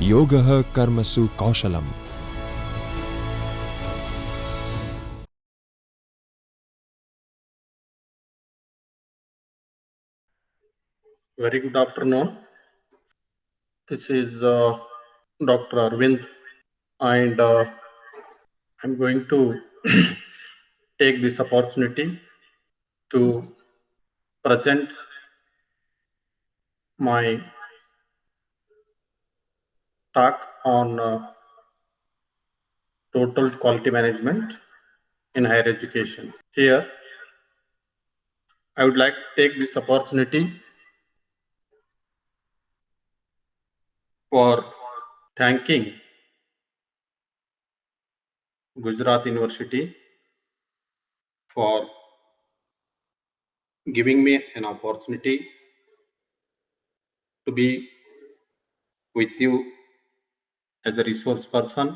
योगः कर्मसु कौशलम्. Very good afternoon. This is Dr. Aravind, and I'm going to take this opportunity to present my talk on total quality management in higher education. Here, I would like to take this opportunity for thanking Gujarat University for giving me an opportunity to be with you as a resource person.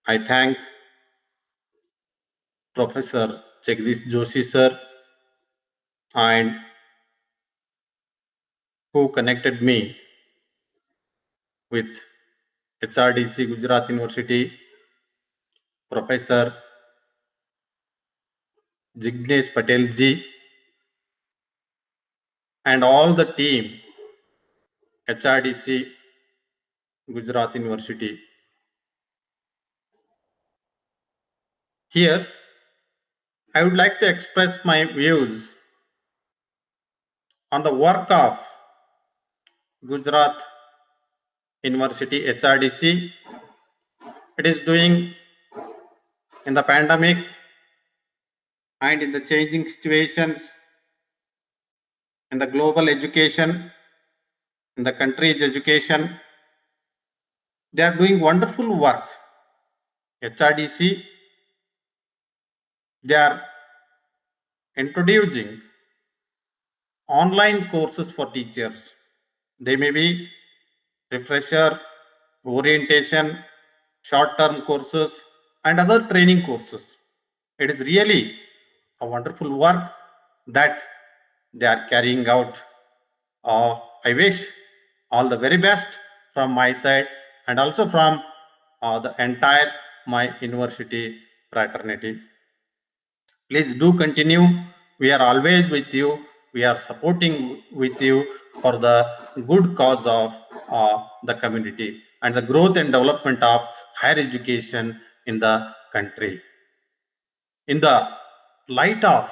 I thank Professor Jagdish Joshi sir and who connected me with HRDC Gujarat University, Professor Jignesh Patel ji, and all the team HRDC Gujarat University. Here, I would like to express my views on the work of Gujarat University HRDC. It is doing in the pandemic and in the changing situations in the global education, in the country's education. They are doing wonderful work. HRDC, they are introducing online courses for teachers. They may be refresher, orientation, short-term courses, and other training courses. It is really a wonderful work that they are carrying out. I wish all the very best from my side and also from the entire my university fraternity. Please do continue. We are always with you. We are supporting with you for the good cause of the community and the growth and development of higher education in the country. In the light of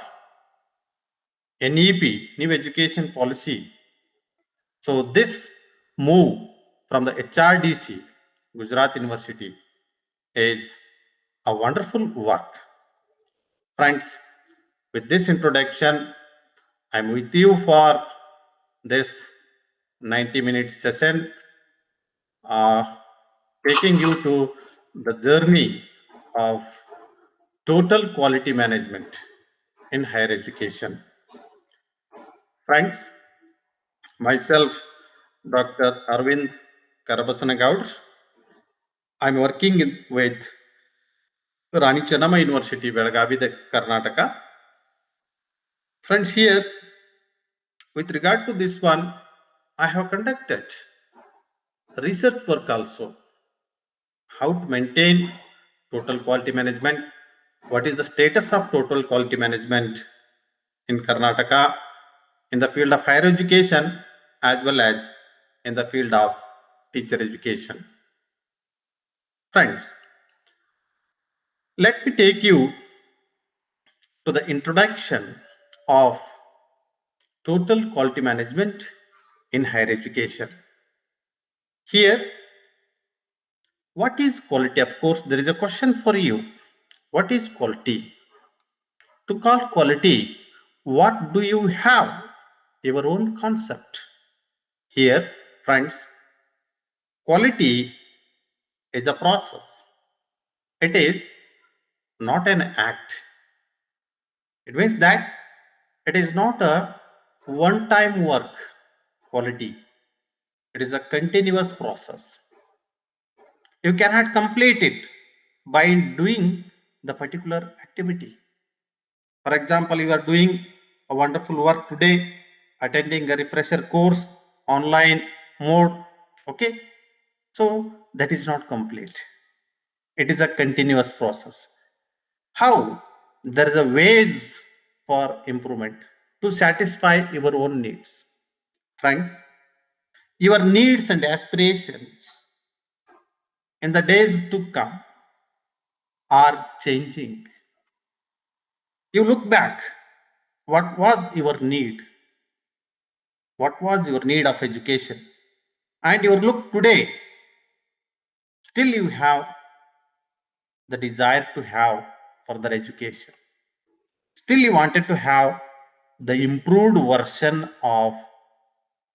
NEP, New Education Policy, so this move from the HRDC, Gujarat University, is a wonderful work. Friends, with this introduction, I'm with you for this 90-minute session, taking you to the journey of total quality management in higher education. Friends, myself, Dr. Aravind Karabasanagaud, I'm working with Rani Chennamma University, Belagavi, Karnataka. Friends, here, with regard to this one, I have conducted research work also. How to maintain total quality management, what is the status of total quality management in Karnataka in the field of higher education as well as in the field of teacher education. Friends, let me take you to the introduction of total quality management in higher education. Here, what is quality? Of course, there is a question for you. What is quality? To call quality, what do you have? Your own concept. Here, friends, quality is a process. It is not an act. It means that it is not a one-time work, quality. It is a continuous process. You cannot complete it by doing the particular activity. For example, you are doing a wonderful work today, attending a refresher course online more. Okay, so that is not complete. It is a continuous process. How? There is a ways for improvement to satisfy your own needs. Friends, your needs and aspirations in the days to come are changing. You look back, what was your need? What was your need of education? And you look today, still you have the desire to have further education. Still you wanted to have the improved version of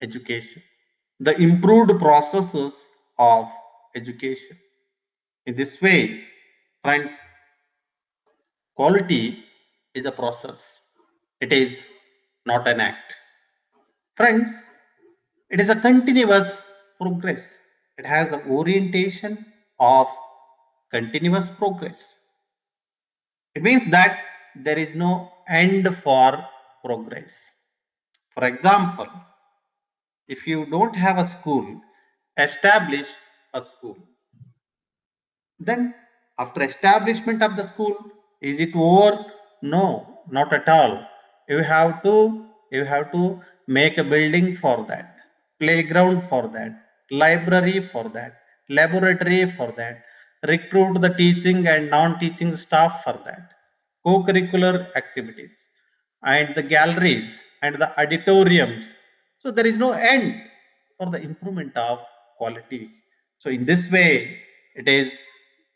education, the improved processes of education. In this way, friends, quality is a process. It is not an act. Friends, it is a continuous progress. It has the orientation of continuous progress. It means that there is no end for progress. For example, if you don't have a school, establish a school. Then, after establishment of the school, is it over? No, not at all. You have to make a building for that, playground for that, library for that, laboratory for that, recruit the teaching and non-teaching staff for that, co-curricular activities, and the galleries and the auditoriums. So there is no end for the improvement of quality. So in this way, it is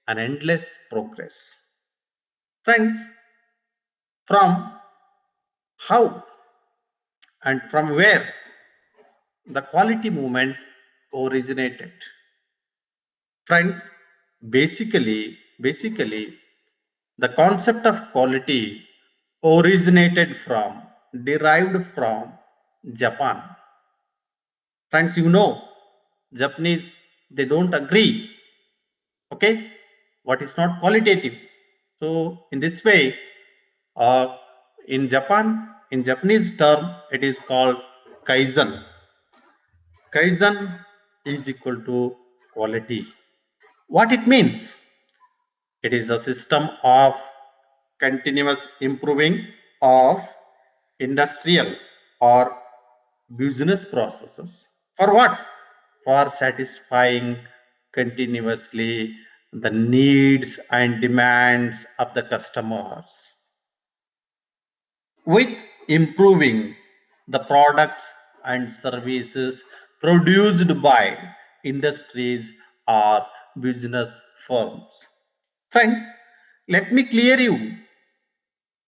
an endless progress. Friends, from how and from where the quality movement originated. Friends, basically, the concept of quality derived from Japan. Friends, Japanese, they don't agree. Okay, what is not qualitative? So in this way, uh, in Japanese term, it is called kaizen. Kaizen is equal to quality. What it means? It is a system of continuous improving of industrial or business processes. For what? For satisfying continuously the needs and demands of the customers, with improving the products and services produced by industries or business firms. Friends, let me clear you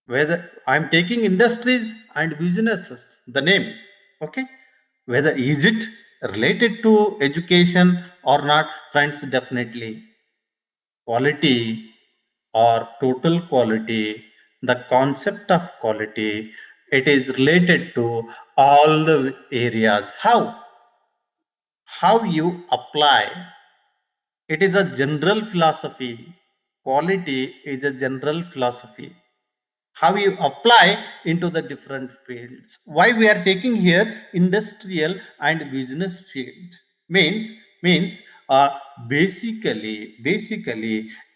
whether I'm taking industries and businesses, the name, okay? Whether is it related to education or not, friends, definitely. Quality or total quality, the concept of quality, it is related to all the areas. How you apply. It is a general philosophy. Quality is a general philosophy. How you apply into the different fields. Why we are taking here industrial and business field means uh, basically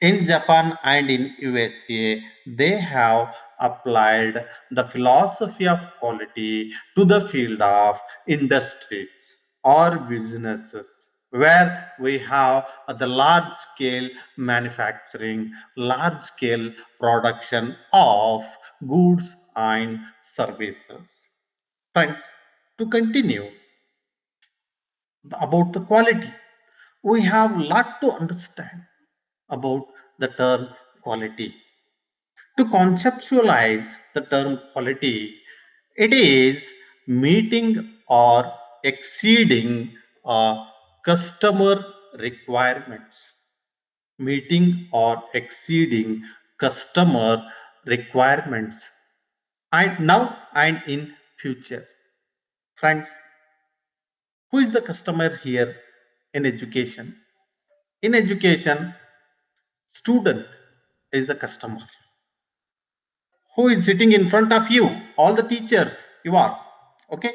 in Japan and in USA they have applied the philosophy of quality to the field of industries or businesses, where we have the large scale manufacturing, large scale production of goods and services. Friends, to continue about the quality, we have a lot to understand about the term quality. To conceptualize the term quality, it is meeting or exceeding customer requirements, meeting or exceeding customer requirements, and now and in future. Friends, who is the customer here in education? In education, student is the customer. Who is sitting in front of you? All the teachers you are, okay,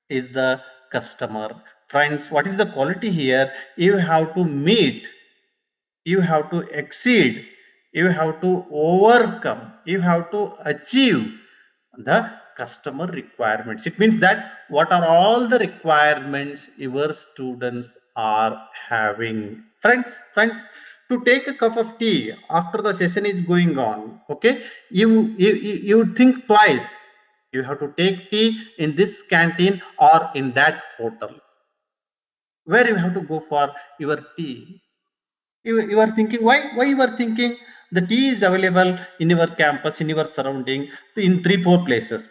is the customer. Friends, what is the quality here? You have to meet, you have to exceed, you have to overcome, you have to achieve the customer requirements. It means that what are all the requirements your students are having. Friends, to take a cup of tea after the session is going on, okay, you think twice. You have to take tea in this canteen or in that hotel. Where you have to go for your tea? You are thinking, why you are thinking the tea is available in your campus, in your surrounding, in 3 4 places.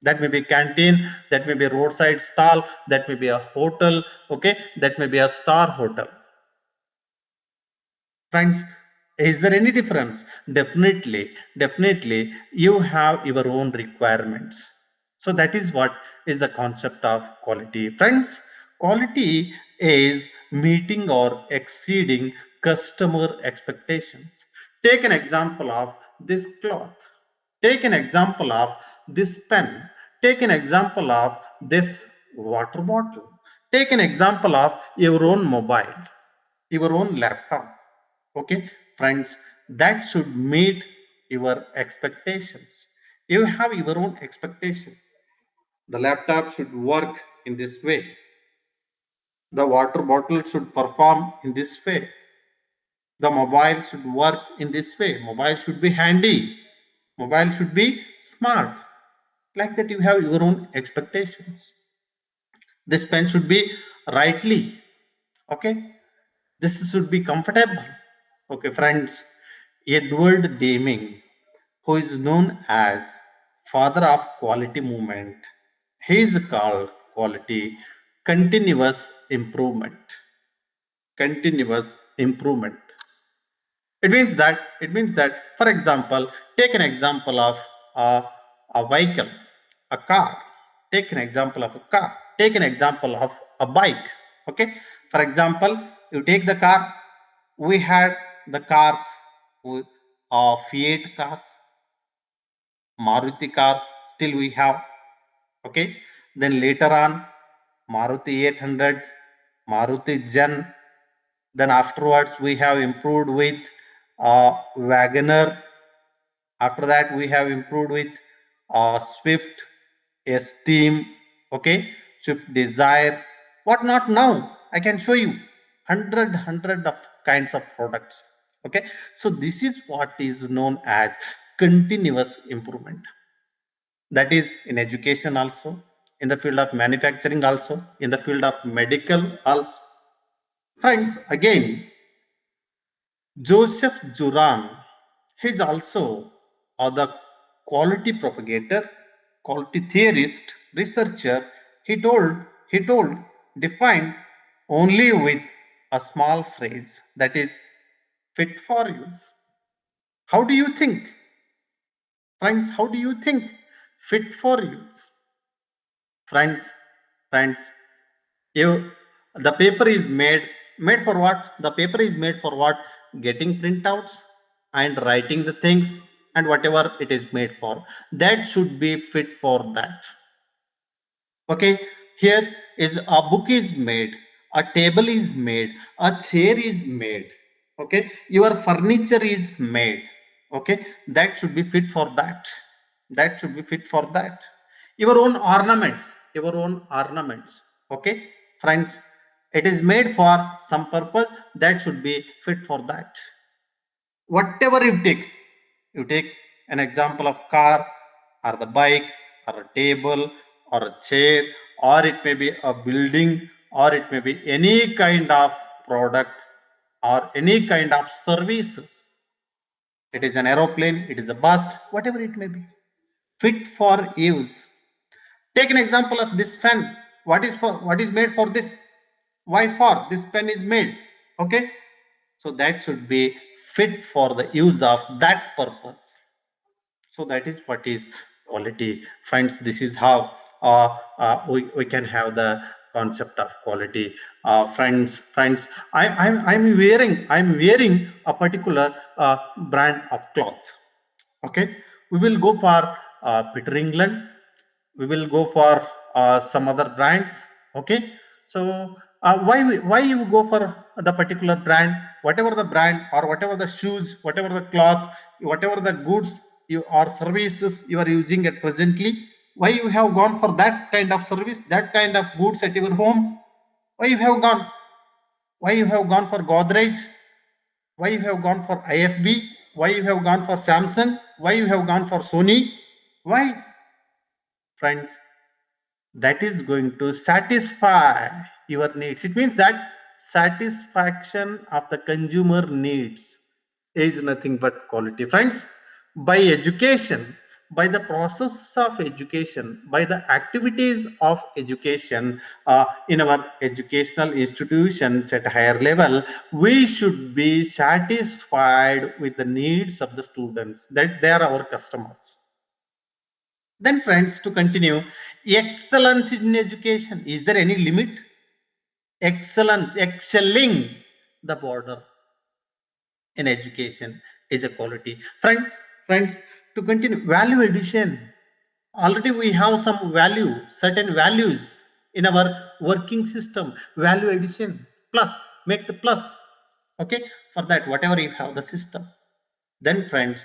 That may be canteen, that may be a roadside stall, that may be a hotel, okay, that may be a star hotel. Friends, is there any difference? Definitely you have your own requirements. So that is what is the concept of quality. Friends, quality is meeting or exceeding customer expectations. Take an example of this cloth. Take an example of this pen. Take an example of this water bottle. Take an example of your own mobile, your own laptop. Okay, friends, that should meet your expectations. You have your own expectation. The laptop should work in this way. The water bottle should perform in this way. The mobile should work in this way. Mobile should be handy. Mobile should be smart. Like that, you have your own expectations. This pen should be rightly. Okay, this should be comfortable. Okay, friends, Edward Deming, who is known as father of quality movement, he is called quality continuous improvement. Continuous improvement. It means that, for example, take an example of a, a vehicle, a car. Take an example of a car. Take an example of a bike. Okay, for example, you take the car. We had the cars, Fiat cars, Maruti cars, still we have. Okay, then later on, Maruti 800, Maruti Zen. Then afterwards we have improved with Wagoner. After that we have improved with Swift, Esteem, okay, Swift Desire. What not now? I can show you hundred of kinds of products. Okay, so this is what is known as continuous improvement. That is in education also, in the field of manufacturing also, in the field of medical also. Friends, again, Joseph Juran, he is also the quality propagator, quality theorist, researcher. He told, defined only with a small phrase, that is fit for use. How do you think, friends? How do you think fit for use? Friends, you, the paper is made for what? The paper is made for what? Getting printouts and writing the things, and whatever it is made for, that should be fit for that. Okay, here is a book is made, a table is made, a chair is made. Okay, your furniture is made. Okay, that should be fit for that. That should be fit for that. Your own ornaments, your own ornaments. Okay, friends, it is made for some purpose, that should be fit for that. Whatever you take an example of car or the bike or a table or a chair, or it may be a building, or it may be any kind of product or any kind of services. It is an aeroplane, it is a bus, whatever it may be, fit for use. Take an example of this pen. What is made for this? Why for this pen is made? Okay, so that should be fit for the use of that purpose. So that is what is quality. Friends, this is how we can have the concept of quality. Friends, I'm wearing a particular brand of cloth. Okay, we will go for Peter England. We will go for some other brands. Okay, So why you go for the particular brand, whatever the brand or whatever the shoes, whatever the cloth, whatever the goods you or services you are using at presently, why you have gone for that kind of service, that kind of goods at your home? Why you have gone? Why you have gone for Godrej? Why you have gone for IFB? Why you have gone for Samsung? Why you have gone for Sony? Why, friends? That is going to satisfy your needs. It means that satisfaction of the consumer needs is nothing but quality. Friends, by education, by the process of education, by the activities of education in our educational institutions at higher level, we should be satisfied with the needs of the students, that they are our customers. Then, friends, to continue, excellence in education. Is there any limit? Excellence, excelling the border in education is a quality. Friends, to continue, value addition. Already we have some value, certain values in our working system. Value addition, plus, make the plus. Okay, for that, whatever you have the system. Then, friends,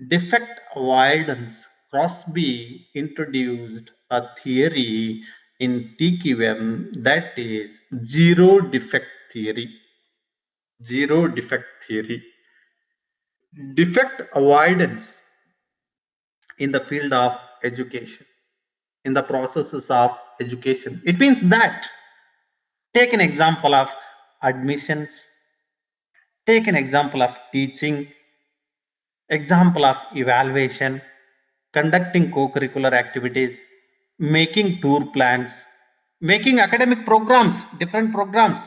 defect avoidance. Crosby introduced a theory in TQM, that is zero defect theory. Zero defect theory. Defect avoidance in the field of education, in the processes of education. It means that, take an example of admissions, take an example of teaching, example of evaluation, conducting co-curricular activities, making tour plans, making academic programs, different programs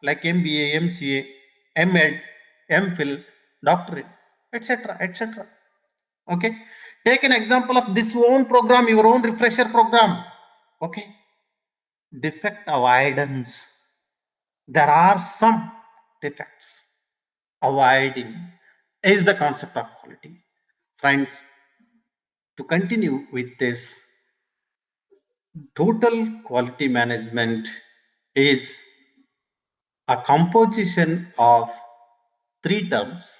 like MBA, MCA, MEd, MPhil, doctorate, etc., etc. Okay, take an example of this own program, your own refresher program. Okay, defect avoidance. There are some defects. Avoiding is the concept of quality. Friends, to continue with this, total quality management is a composition of three terms: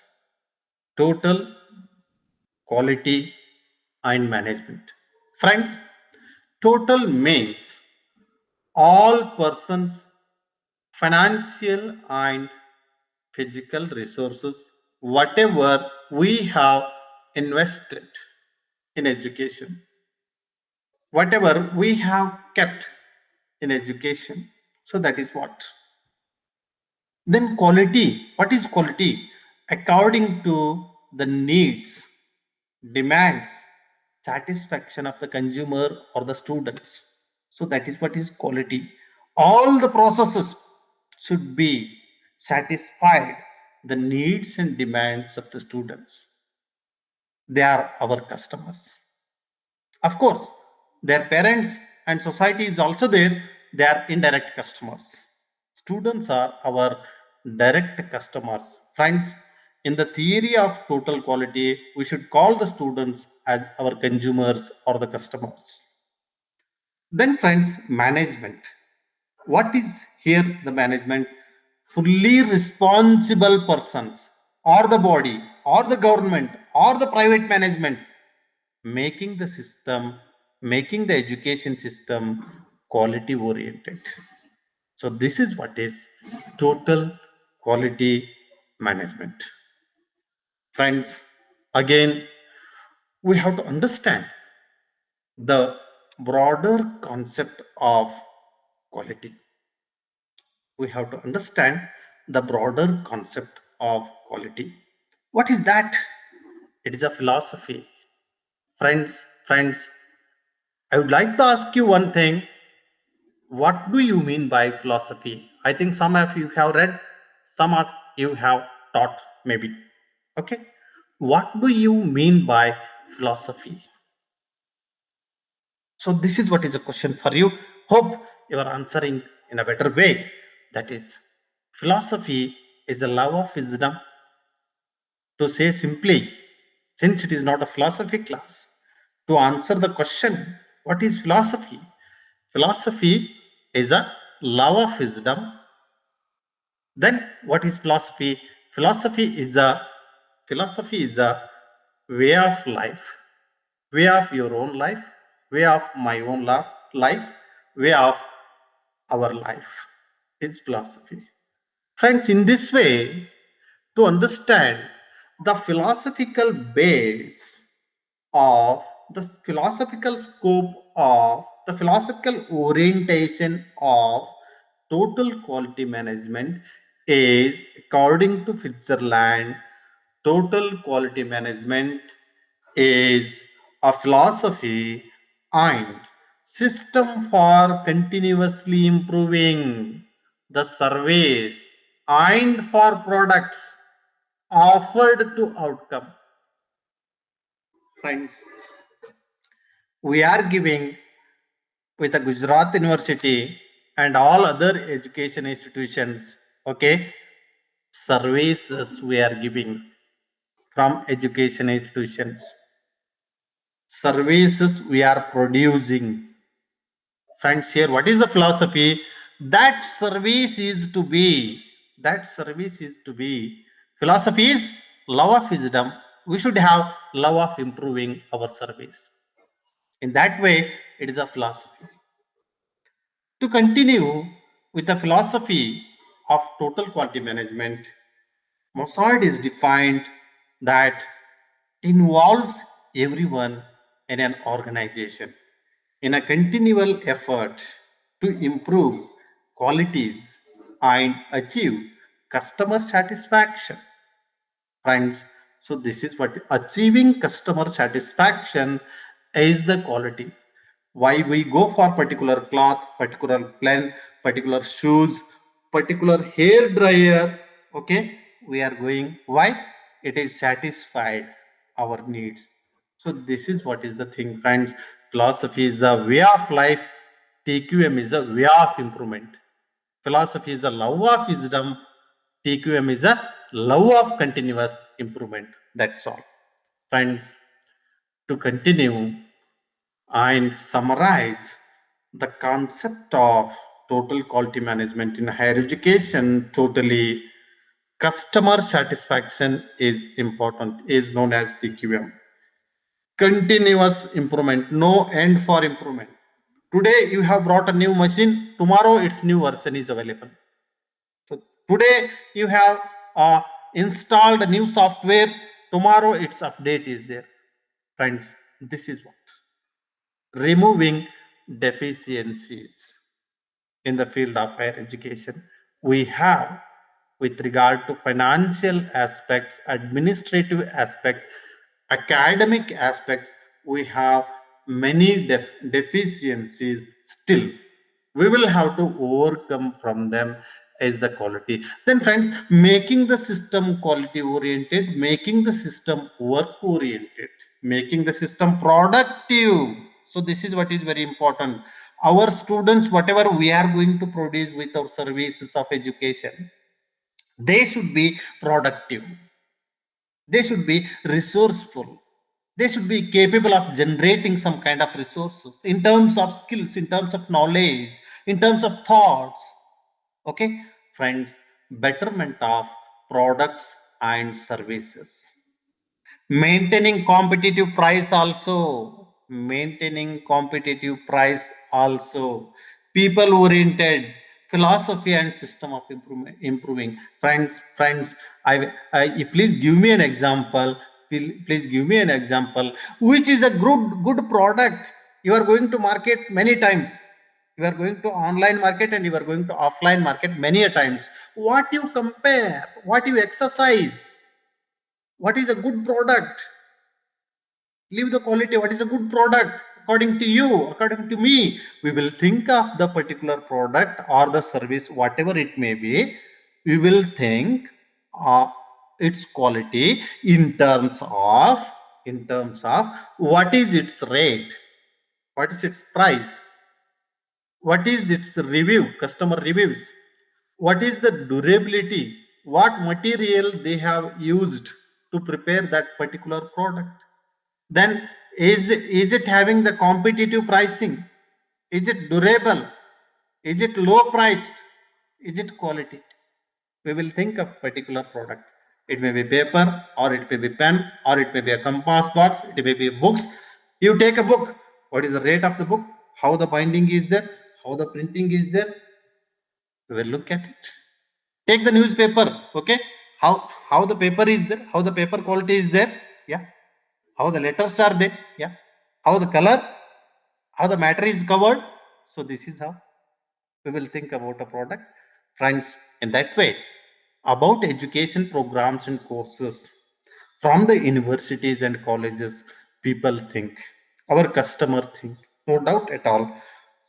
total, quality, and management. Friends, total means all persons, financial and physical resources, whatever we have invested in education, whatever we have kept in education. So that is what. Then quality. What is quality? According to the needs, demands, satisfaction of the consumer or the students. So that is what is quality. All the processes should be satisfied the needs and demands of the students. They are our customers. Of course, their parents and society is also there. They are indirect customers. Students are our direct customers. Friends, in the theory of total quality, we should call the students as our consumers or the customers. Then, friends, management. What is here the management? Fully responsible persons or the body or the government or the private management making the system, making the education system quality oriented. So this is what is total quality management. Friends, again, we have to understand the broader concept of quality. We have to understand the broader concept of quality. What is that? It is a philosophy. Friends, I would like to ask you one thing. What do you mean by philosophy? I think some of you have read, some of you have taught, maybe. Okay. What do you mean by philosophy? So, this is what is a question for you. Hope you are answering in a better way. That is, philosophy is a love of wisdom. To say simply, since it is not a philosophy class, to answer the question, what is philosophy? Philosophy is a love of wisdom. Then what is philosophy? Philosophy is a way of life, way of your own life, way of my own life, way of our life. It's philosophy. Friends, in this way, to understand the philosophical base of the philosophical scope of the philosophical orientation of total quality management is, according to Switzerland, total quality management is a philosophy and system for continuously improving the service and for products offered to outcome. Friends, we are giving with the Gujarat University and all other education institutions, okay, services we are giving from education institutions, services we are producing. Friends, here, what is the philosophy? That service is to be, that service is to be, philosophy is love of wisdom. We should have love of improving our service. In that way, it is a philosophy. To continue with the philosophy of total quality management, Mossad is defined that involves everyone in an organization in a continual effort to improve qualities and achieve customer satisfaction. Friends, so this is what achieving customer satisfaction is the quality. Why we go for particular cloth, particular plan, particular shoes, particular hair dryer, okay, we are going, why? It is satisfied our needs. So this is what is the thing, friends. Philosophy is a way of life. TQM is a way of improvement. Philosophy is a love of wisdom. TQM is a love of continuous improvement. That's all. Friends, to continue and summarize the concept of total quality management in higher education, totally customer satisfaction is important, is known as TQM. Continuous improvement, no end for improvement. Today you have brought a new machine, tomorrow its new version is available. So today you have installed a new software, tomorrow its update is there. Friends, this is what removing deficiencies in the field of higher education. We have, with regard to financial aspects, administrative aspects, academic aspects, we have many deficiencies still. We will have to overcome from them is the quality. Then friends, making the system quality oriented, making the system work oriented, making the system productive. So this is what is very important. Our students, whatever we are going to produce with our services of education, they should be productive, they should be resourceful, they should be capable of generating some kind of resources in terms of skills, in terms of knowledge, in terms of thoughts. Okay, friends, betterment of products and services, maintaining competitive price also, maintaining competitive price also, people oriented philosophy and system of improving. Friends, I please give me an example, please give me an example which is a good product you are going to market many times, you are going to online market and you are going to offline market many a times. What you compare, what you exercise, what is a good product, leave the quality, what is a good product according to you, according to me, we will think of the particular product or the service, whatever it may be, we will think its quality in terms of what is its rate, what is its price, what is its review, customer reviews, what is the durability, what material they have used to prepare that particular product. Then is it having the competitive pricing, is it durable, Is it low priced? Is it quality? We will think of particular product. It may be paper, or it may be pen, or it may be a compass box, it may be books. You take a book. What is the rate of the book? How the binding is there? How the printing is there? We will look at it. Take the newspaper. Okay, how the paper is there? How the paper quality is there? Yeah. How the letters are there? Yeah. How the color? How the matter is covered? So this is how we will think about a product. Friends, in that way, about education programs and courses from the universities and colleges, people think, our customer think, no doubt at all.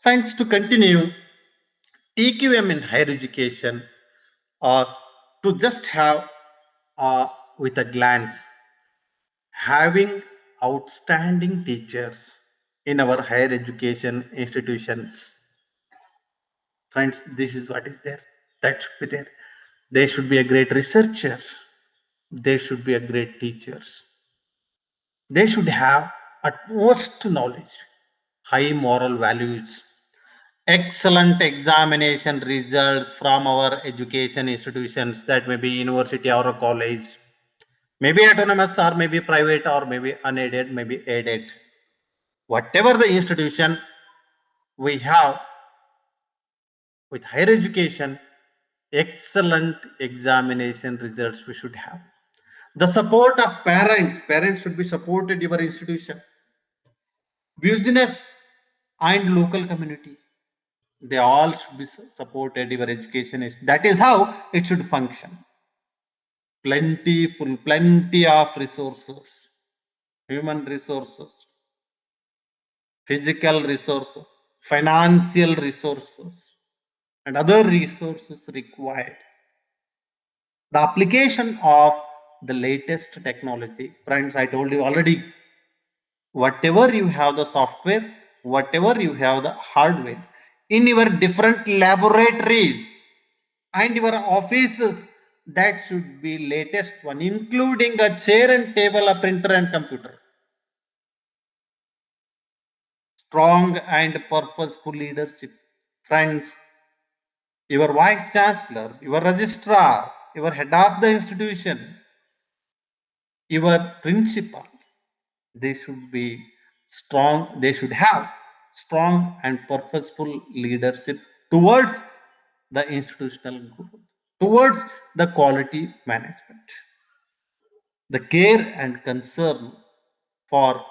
Friends, to continue, TQM in higher education, or to just have with a glance, having outstanding teachers in our higher education institutions. Friends, this is what is there. That should be there. They should be a great researcher. They should be a great teachers. They should have utmost knowledge, high moral values, excellent examination results from our education institutions, that may be university or a college, maybe autonomous or maybe private or maybe unaided, maybe aided. Whatever the institution we have with higher education, excellent examination results we should have. The support of parents should be supported your institution. Business and local community, they all should be supported your education. That is how it should function. Plenty of resources, human resources, physical resources, financial resources, and other resources required. The application of the latest technology, friends, I told you already, whatever you have the software, whatever you have the hardware, in your different laboratories and your offices, that should be latest one, including a chair and table, a printer and computer. Strong and purposeful leadership. Friends, your vice chancellor, your registrar, your head of the institution, your principal, they should be strong, they should have strong and purposeful leadership towards the institutional growth, towards the quality management, the care and concern for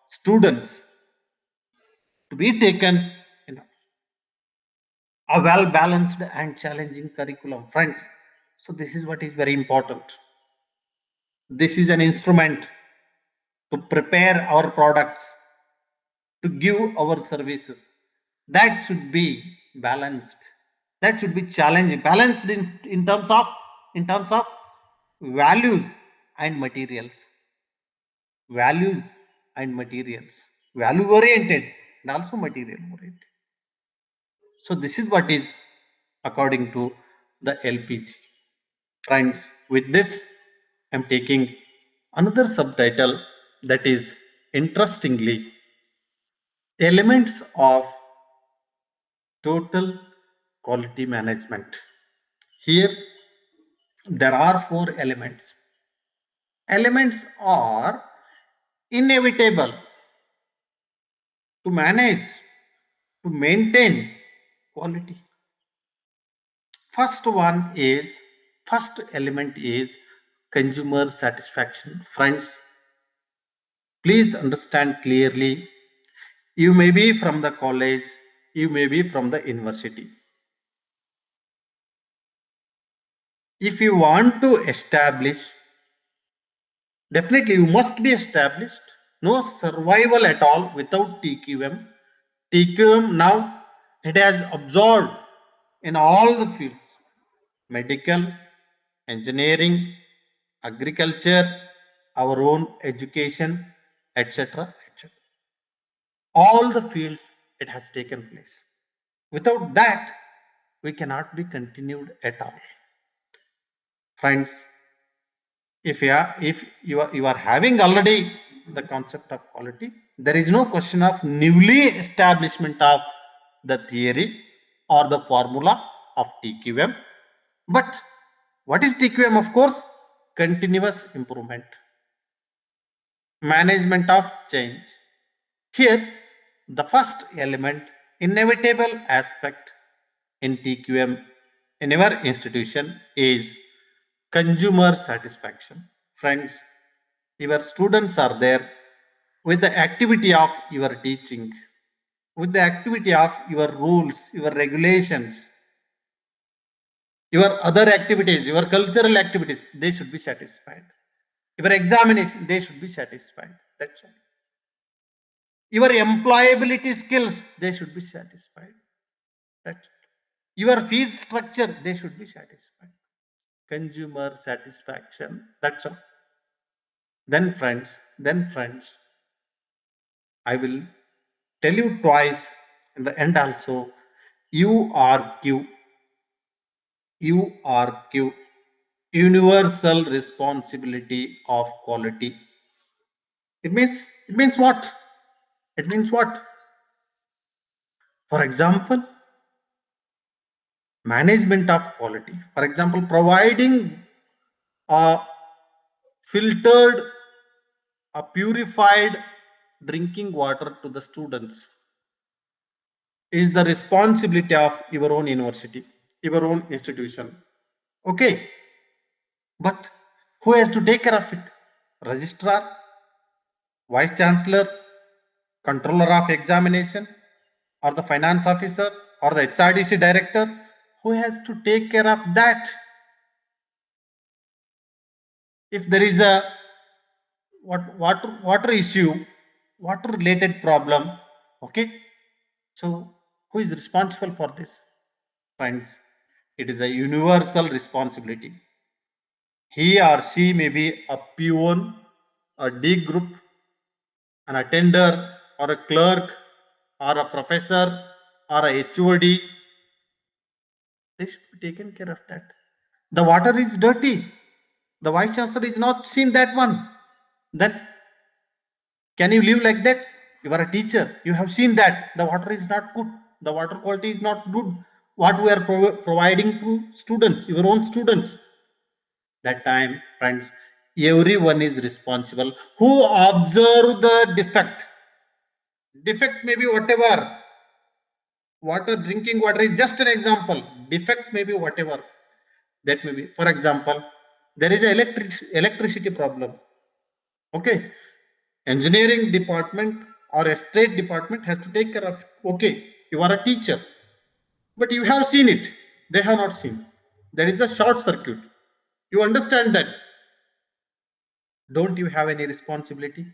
students to be taken in a well balanced and challenging curriculum, friends. So this is what is very important. This is an instrument to prepare our products, to give our services. That should be balanced, that should be challenging, balanced in terms of values and materials, values and materials, value oriented and also material oriented. So this is what is according to the LPG. Friends, with this I'm taking another subtitle, that is interestingly, elements of total quality management. Here there are four elements. Elements are inevitable to manage, to maintain quality. First element is consumer satisfaction. Friends, please understand clearly. You may be from the college, you may be from the university. If you want to establish, definitely you must be established. No survival at all without TQM. TQM now, it has absorbed in all the fields: medical, engineering, agriculture, our own education, etc. etc. All the fields it has taken place. Without that, we cannot be continued at all. Friends, if you are having already the concept of quality, there is no question of newly establishment of the theory. or the formula of TQM. But what is TQM? Of course, continuous improvement, management of change. Here, the first element, inevitable aspect in TQM in our institution is consumer satisfaction. Friends, your students are there with the activity of your teaching, with the activity of your rules, your regulations, your other activities, your cultural activities, they should be satisfied. Your examination, they should be satisfied. That's all. Your employability skills, they should be satisfied. That's all. Your fees structure, they should be satisfied. Consumer satisfaction. That's all. Then friends, I will tell you twice in the end also. URQ, URQ, universal responsibility of quality. It means what? It means what? For example, management of quality. For example, providing a filtered, a purified drinking water to the students is the responsibility of your own university, your own institution. Okay, but who has to take care of it? Registrar, vice chancellor, controller of examination, or the finance officer, or the HRDC director? Who has to take care of that? If there is a water issue, water related problem, okay, so who is responsible for this? Friends, it is a universal responsibility. He or she may be a peon, a D group, an attender, or a clerk, or a professor, or a HOD. They should be taken care of that. The water is dirty. The vice chancellor is not seen that one. Then can you live like that? You are a teacher. You have seen that the water is not good. The water quality is not good. What we are providing to students, your own students. That time, friends, everyone is responsible. Who observe the defect? Defect may be whatever. Water, drinking water is just an example. Defect may be whatever. That may be, for example, there is an electricity problem. Okay, engineering department or a state department has to take care of it. Okay, you are a teacher, but you have seen it. They have not seen. There is a short circuit. You understand that. Don't you have any responsibility?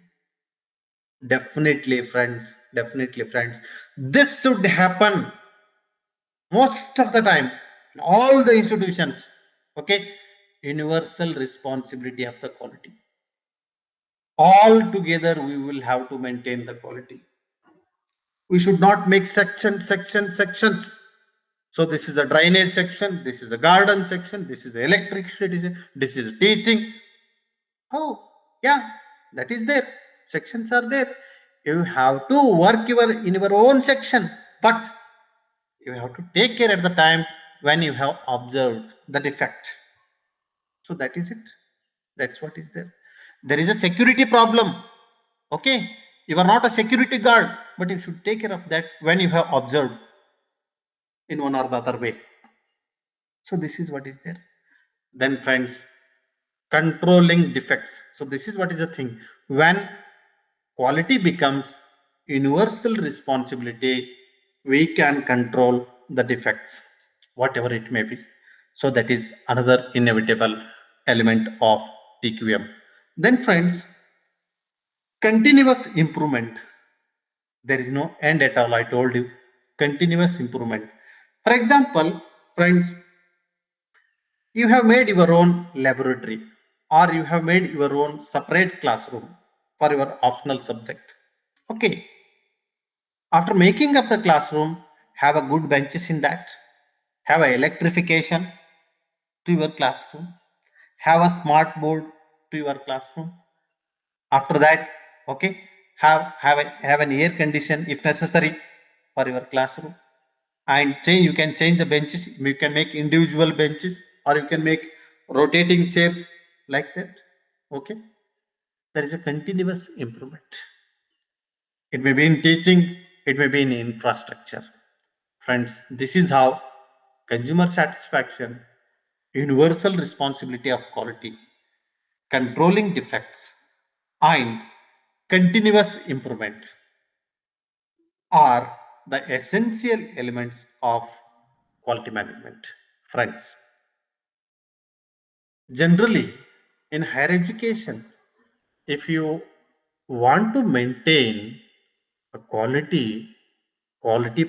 Definitely, friends. Definitely, friends. This should happen most of the time in all the institutions. Okay, universal responsibility of the quality. All together, we will have to maintain the quality. We should not make sections. So this is a drainage section, this is a garden section, this is electricity, this is teaching. Oh, yeah, that is there. Sections are there. You have to work in your own section, but you have to take care at the time when you have observed the defect. So that is it. That's what is there. There is a security problem. Okay, you are not a security guard, but you should take care of that when you have observed in one or the other way. So this is what is there. Then friends, controlling defects. So this is what is the thing. When quality becomes universal responsibility, we can control the defects, whatever it may be. So that is another inevitable element of TQM. Then friends, continuous improvement. There is no end at all. I told you, continuous improvement. For example, friends, you have made your own laboratory or you have made your own separate classroom for your optional subject. Okay, after making up the classroom, have a good benches in that, have a electrification to your classroom, have a smart board to your classroom. After that, okay, have an air condition if necessary for your classroom. and change. You can change the benches. You can make individual benches, or you can make rotating chairs like that. Okay, there is a continuous improvement. It may be in teaching, it may be in infrastructure. Friends, this is how consumer satisfaction, universal responsibility of quality, controlling defects, and continuous improvement are the essential elements of quality management. Friends, generally in higher education, if you want to maintain a quality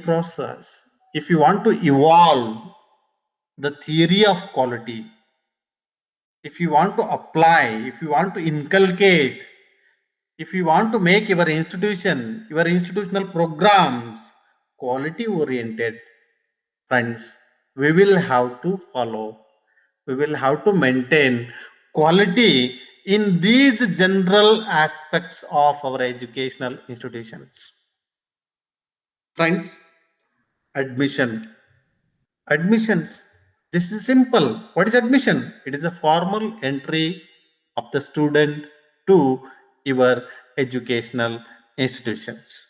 process, if you want to evolve the theory of quality, if you want to apply, if you want to inculcate, if you want to make your institution, your institutional programs quality oriented, friends, we will have to follow, we will have to maintain quality in these general aspects of our educational institutions. Friends, admission. Admissions. This is simple. What is admission? It is a formal entry of the student to your educational institutions.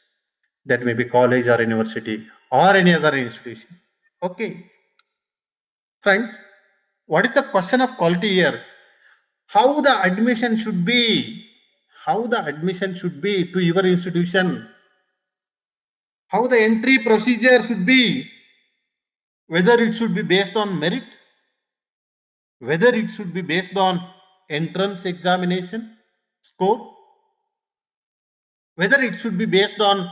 That may be college or university or any other institution. Okay. Friends, what is the question of quality here? How the admission should be? How the admission should be to your institution? How the entry procedure should be? Whether it should be based on merit, whether it should be based on entrance examination score, whether it should be based on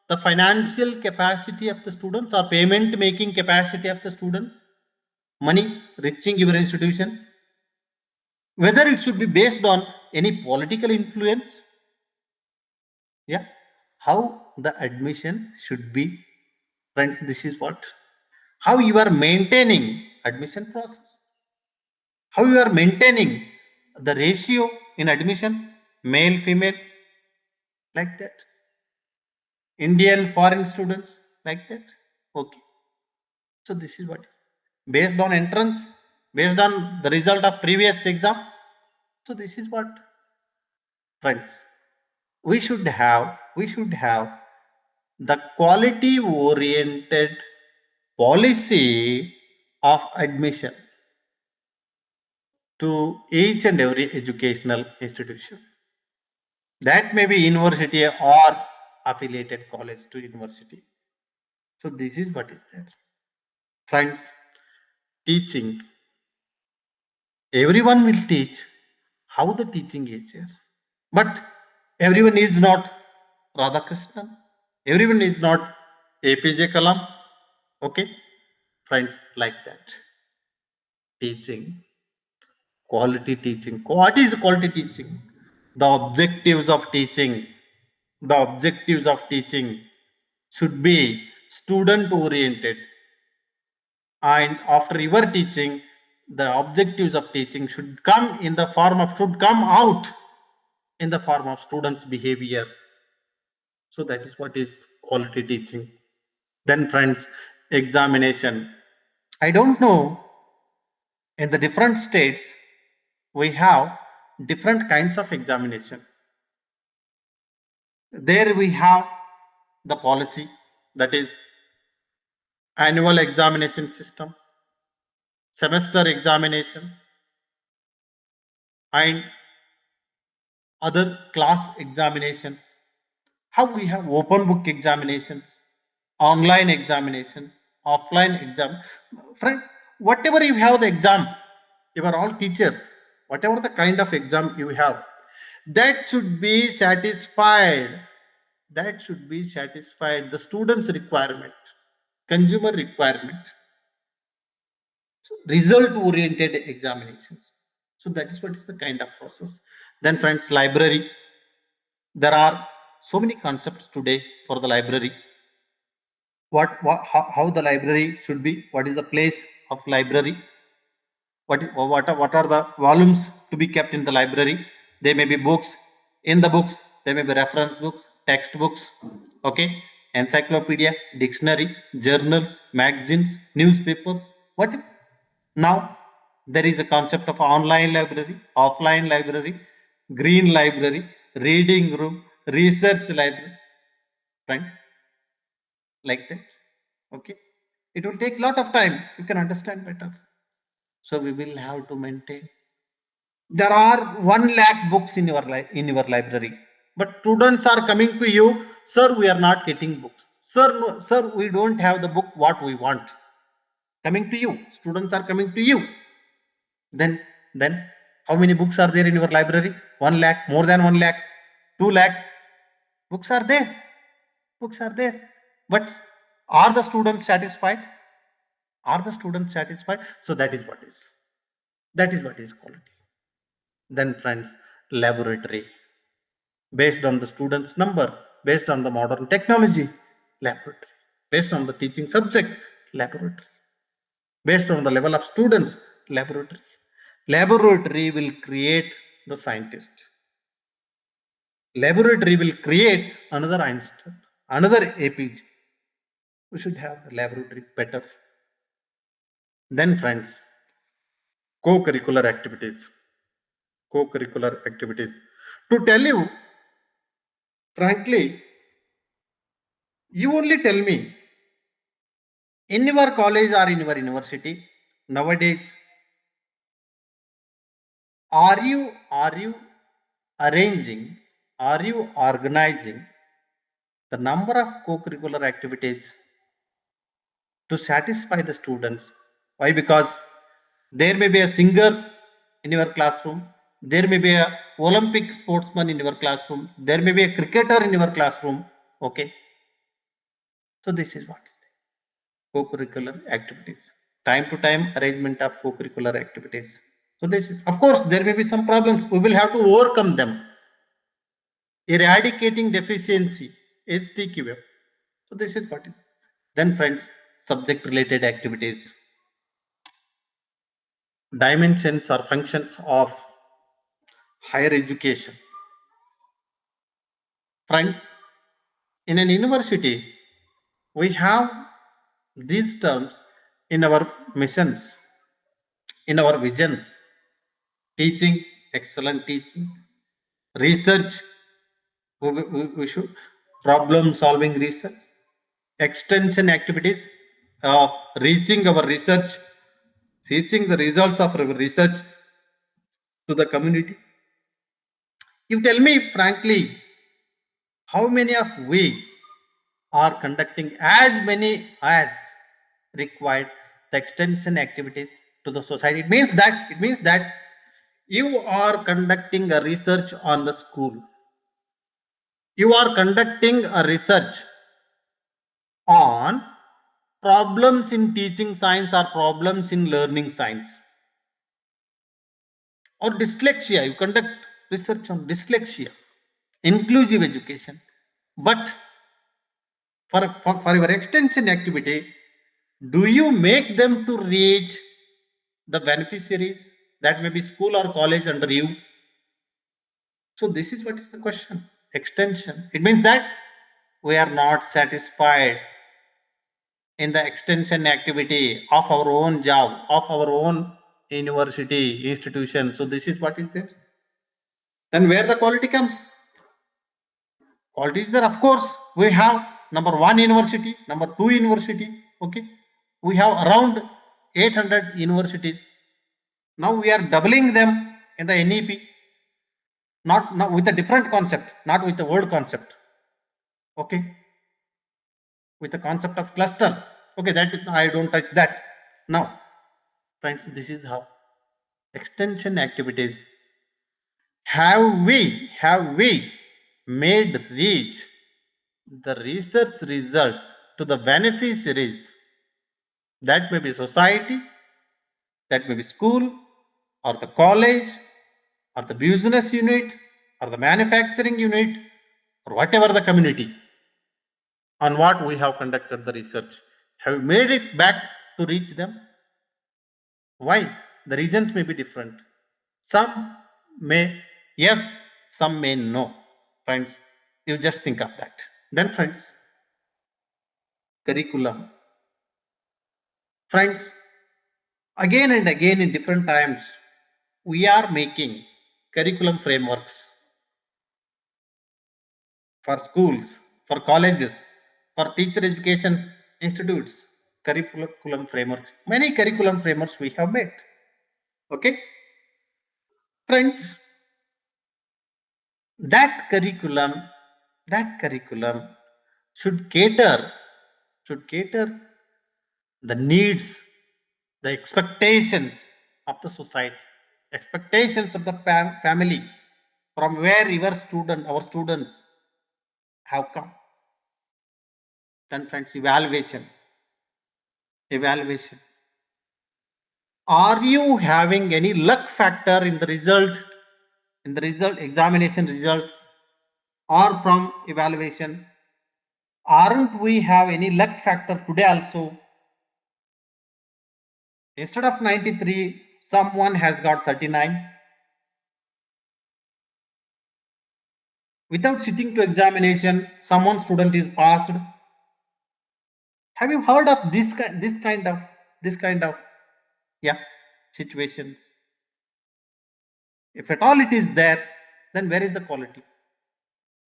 the financial capacity of the students or payment making capacity of the students, money reaching your institution, whether it should be based on any political influence. Yeah, how the admission should be. Friends, this is what, how you are maintaining admission process, how you are maintaining the ratio in admission, male female, like that, Indian foreign students, like that. Okay, so this is what is based on entrance, based on the result of previous exam. So this is what, friends, we should have the quality oriented policy of admission to each and every educational institution. That may be university or affiliated college to university. So this is what is there. Friends, teaching. Everyone will teach how the teaching is here. But everyone is not Radhakrishnan. Everyone is not APJ Kalam. Okay? Friends, like that. Teaching, quality teaching. What is quality teaching? The objectives of teaching. The objectives of teaching should be student oriented, and after your teaching, the objectives of teaching should come in the form of, should come out in the form of students behavior. So that is what is quality teaching. Then friends, examination. I don't know, in the different states we have different kinds of examination. There we have the policy, that is annual examination system, semester examination, and other class examinations. How we have open book examinations, online examinations, offline exam. Friend, whatever you have the exam, you are all teachers, whatever the kind of exam you have, that should be satisfied. That should be satisfied the student's requirement, consumer requirement. So result oriented examinations. So that is what is the kind of process. Then friends, library. There are so many concepts today for the library. How the library should be, what is the place of library, what are the volumes to be kept in the library. There may be books, in the books there may be reference books, textbooks. Okay, encyclopedia, dictionary, journals, magazines, newspapers, whatever. Now there is a concept of online library, offline library, green library, reading room, research library, friends, like that. Okay. It will take a lot of time. You can understand better. So we will have to maintain. There are 1 lakh books in your library, but students are coming to you, sir, we are not getting books. Sir, no, sir, we don't have the book what we want. Coming to you, students are coming to you. Then how many books are there in your library? 1 lakh, more than 1 lakh, 2 lakhs books are there. Books are there. But are the students satisfied? Are the students satisfied? So that is what is quality. Then friends, laboratory, based on the students number, based on the modern technology, laboratory, based on the teaching subject, laboratory, based on the level of students, laboratory. Laboratory will create the scientist. Laboratory will create another Einstein, another APG. We should have the laboratories better. Then friends, co-curricular activities. Co-curricular activities. To tell you frankly, you only tell me, in your college or in your university nowadays, are you arranging, are you organizing the number of co-curricular activities to satisfy the students? Why? Because there may be a singer in your classroom, there may be a Olympic sportsman in your classroom, there may be a cricketer in your classroom. Okay, so this is what is there. Co-curricular activities, time to time arrangement of co-curricular activities. So this is, of course, there may be some problems, we will have to overcome them. Eradicating deficiency is Tqm. So this is what is. Then friends, subject related activities, dimensions or functions of higher education. Friends, in an university we have these terms in our missions, in our visions: teaching, excellent teaching; research, we should problem solving research; extension activities, reaching our research, reaching the results of our research to the community. You tell me frankly, how many of we are conducting as many as required the extension activities to the society? It means that you are conducting a research on the school. You are conducting a research on problems in teaching science or problems in learning science, or dyslexia. You conduct research on dyslexia, inclusive education. But for your extension activity, do you make them to reach the beneficiaries? That may be school or college under you. So this is what is the question. Extension, it means that we are not satisfied in the extension activity of our own job, of our own university institution. So this is what is there. Then where the quality comes? Quality is there, of course. We have number one university, number two university. Okay, we have around 800 universities. Now we are doubling them in the NEP, not with a different concept, not with the old concept. Okay, with the concept of clusters. Okay, that I don't touch that. Now friends, this is how extension activities, have we made reach the research results to the beneficiaries? That may be society, that may be school, or the college, or the business unit, or the manufacturing unit, or whatever the community on what we have conducted the research. Have we made it back to reach them? Why? The reasons may be different. Some may yes, some may no. Friends, you just think of that. Then friends, curriculum. Friends, again and again in different times, we are making curriculum frameworks for schools, for colleges, for teacher education institutes, curriculum frameworks. Many curriculum frameworks we have made. Okay, friends, that curriculum, that curriculum should cater the needs, the expectations of the society, expectations of the family, from where our students have come. Then friends, evaluation. Are you having any luck factor in the result, examination result, or from evaluation? Aren't we have any luck factor today also? Instead of 93, someone has got 39. Without sitting to examination, someone student is passed. Have you heard of this kind of yeah situations? If at all it is there, then where is the quality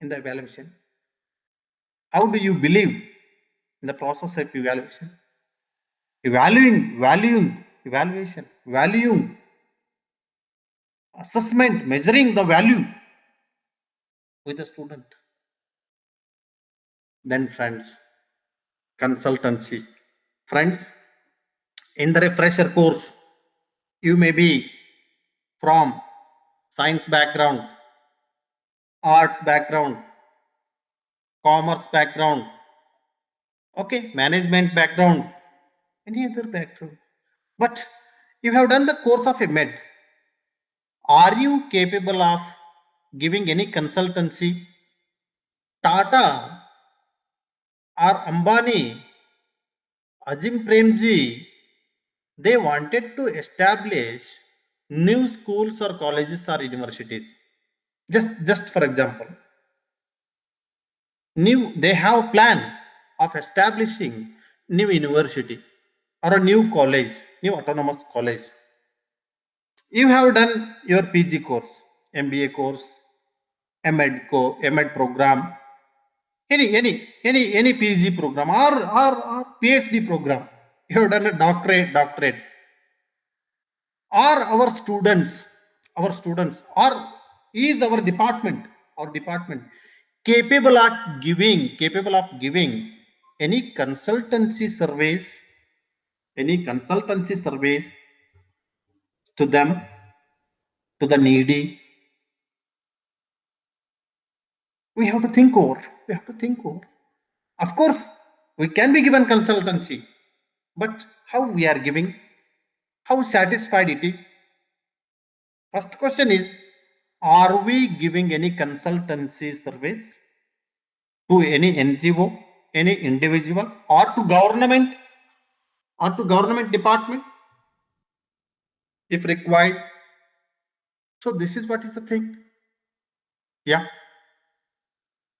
in the evaluation? How do you believe in the process of evaluation? Valuing, assessment, measuring the value with the student. Then friends, consultancy. Friends, in the refresher course, you may be from science background, arts background, commerce background, okay, management background, any other background. But you have done the course of a med. Are you capable of giving any consultancy? Tata or Ambani, Azim Premji, they wanted to establish new schools or colleges or universities. Just for example, they have a plan of establishing new university or a new college, new autonomous college. You have done your PG course, MBA course, MEd program, any PG program or PhD program. You have done a doctorate, or our students, or is our department capable of giving any consultancy surveys to them, to the needy? We have to think over. Of course, we can be given consultancy, but how we are giving, how satisfied it is? First question is, are we giving any consultancy service to any NGO, any individual, or to government department if required? So this is what is the thing. Yeah,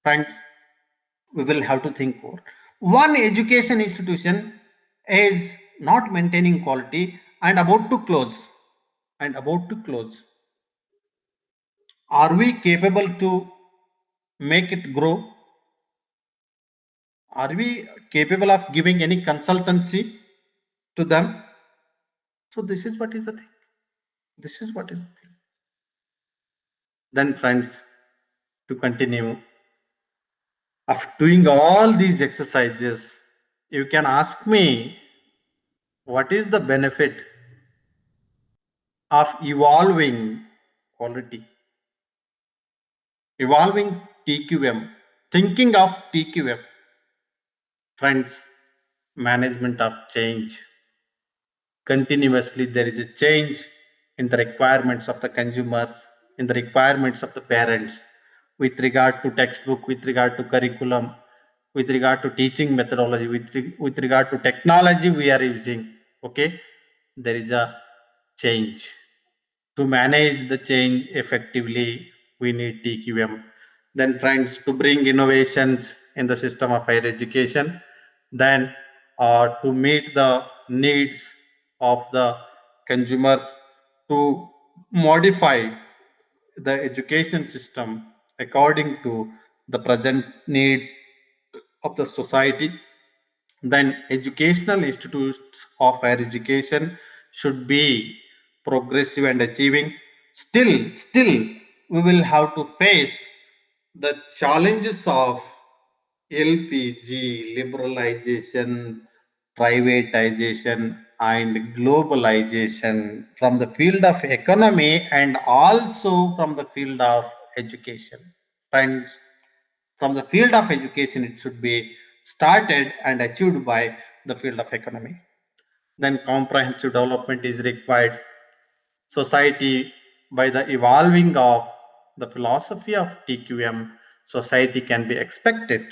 friends, we will have to think more. One education institution is not maintaining quality and about to close. Are we capable to make it grow? Are we capable of giving any consultancy to them? So this is what is the thing. Then friends, to continue, after doing all these exercises, you can ask me, what is the benefit of evolving quality, evolving TQM, thinking of TQM? Friends, management of change. Continuously there is a change in the requirements of the consumers, in the requirements of the parents, with regard to textbook, with regard to curriculum, with regard to teaching methodology, with regard to technology we are using. Okay, there is a change. To manage the change effectively, we need TQM. Then friends, to bring innovations in the system of higher education, then to meet the needs of the consumers, to modify the education system according to the present needs of the society. Then educational institutes of higher education should be progressive and achieving. Still, we will have to face the challenges of LPG, liberalization, privatization, and globalization from the field of economy and also from the field of education. Friends, from the field of education, it should be started and achieved by the field of economy. Then comprehensive development is required. Society, by the evolving of the philosophy of TQM, society can be expected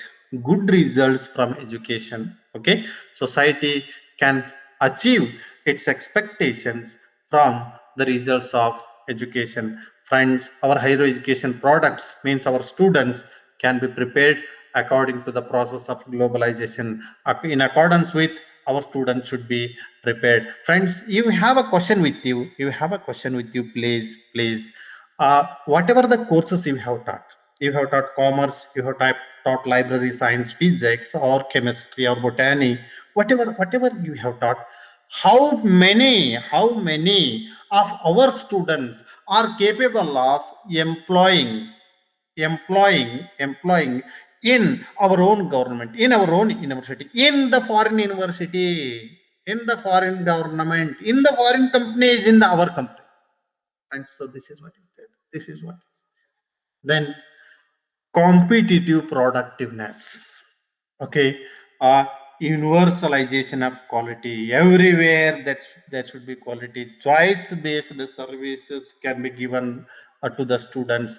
good results from education. Okay, society can achieve its expectations from the results of education. Friends, our higher education products means our students can be prepared according to the process of globalization. In accordance with, our students should be prepared. Friends, you have a question with you, please. Whatever the courses you have taught commerce, you have taught library science, physics, or chemistry, or botany, whatever you have taught, how many of our students are capable of employing in our own government, in our own university, in the foreign university, in the foreign government, in the foreign companies, in our companies. And so this is what is there. This is what is. Then competitive productiveness. Okay, universalization of quality everywhere. That should be quality. Choice based services can be given to the students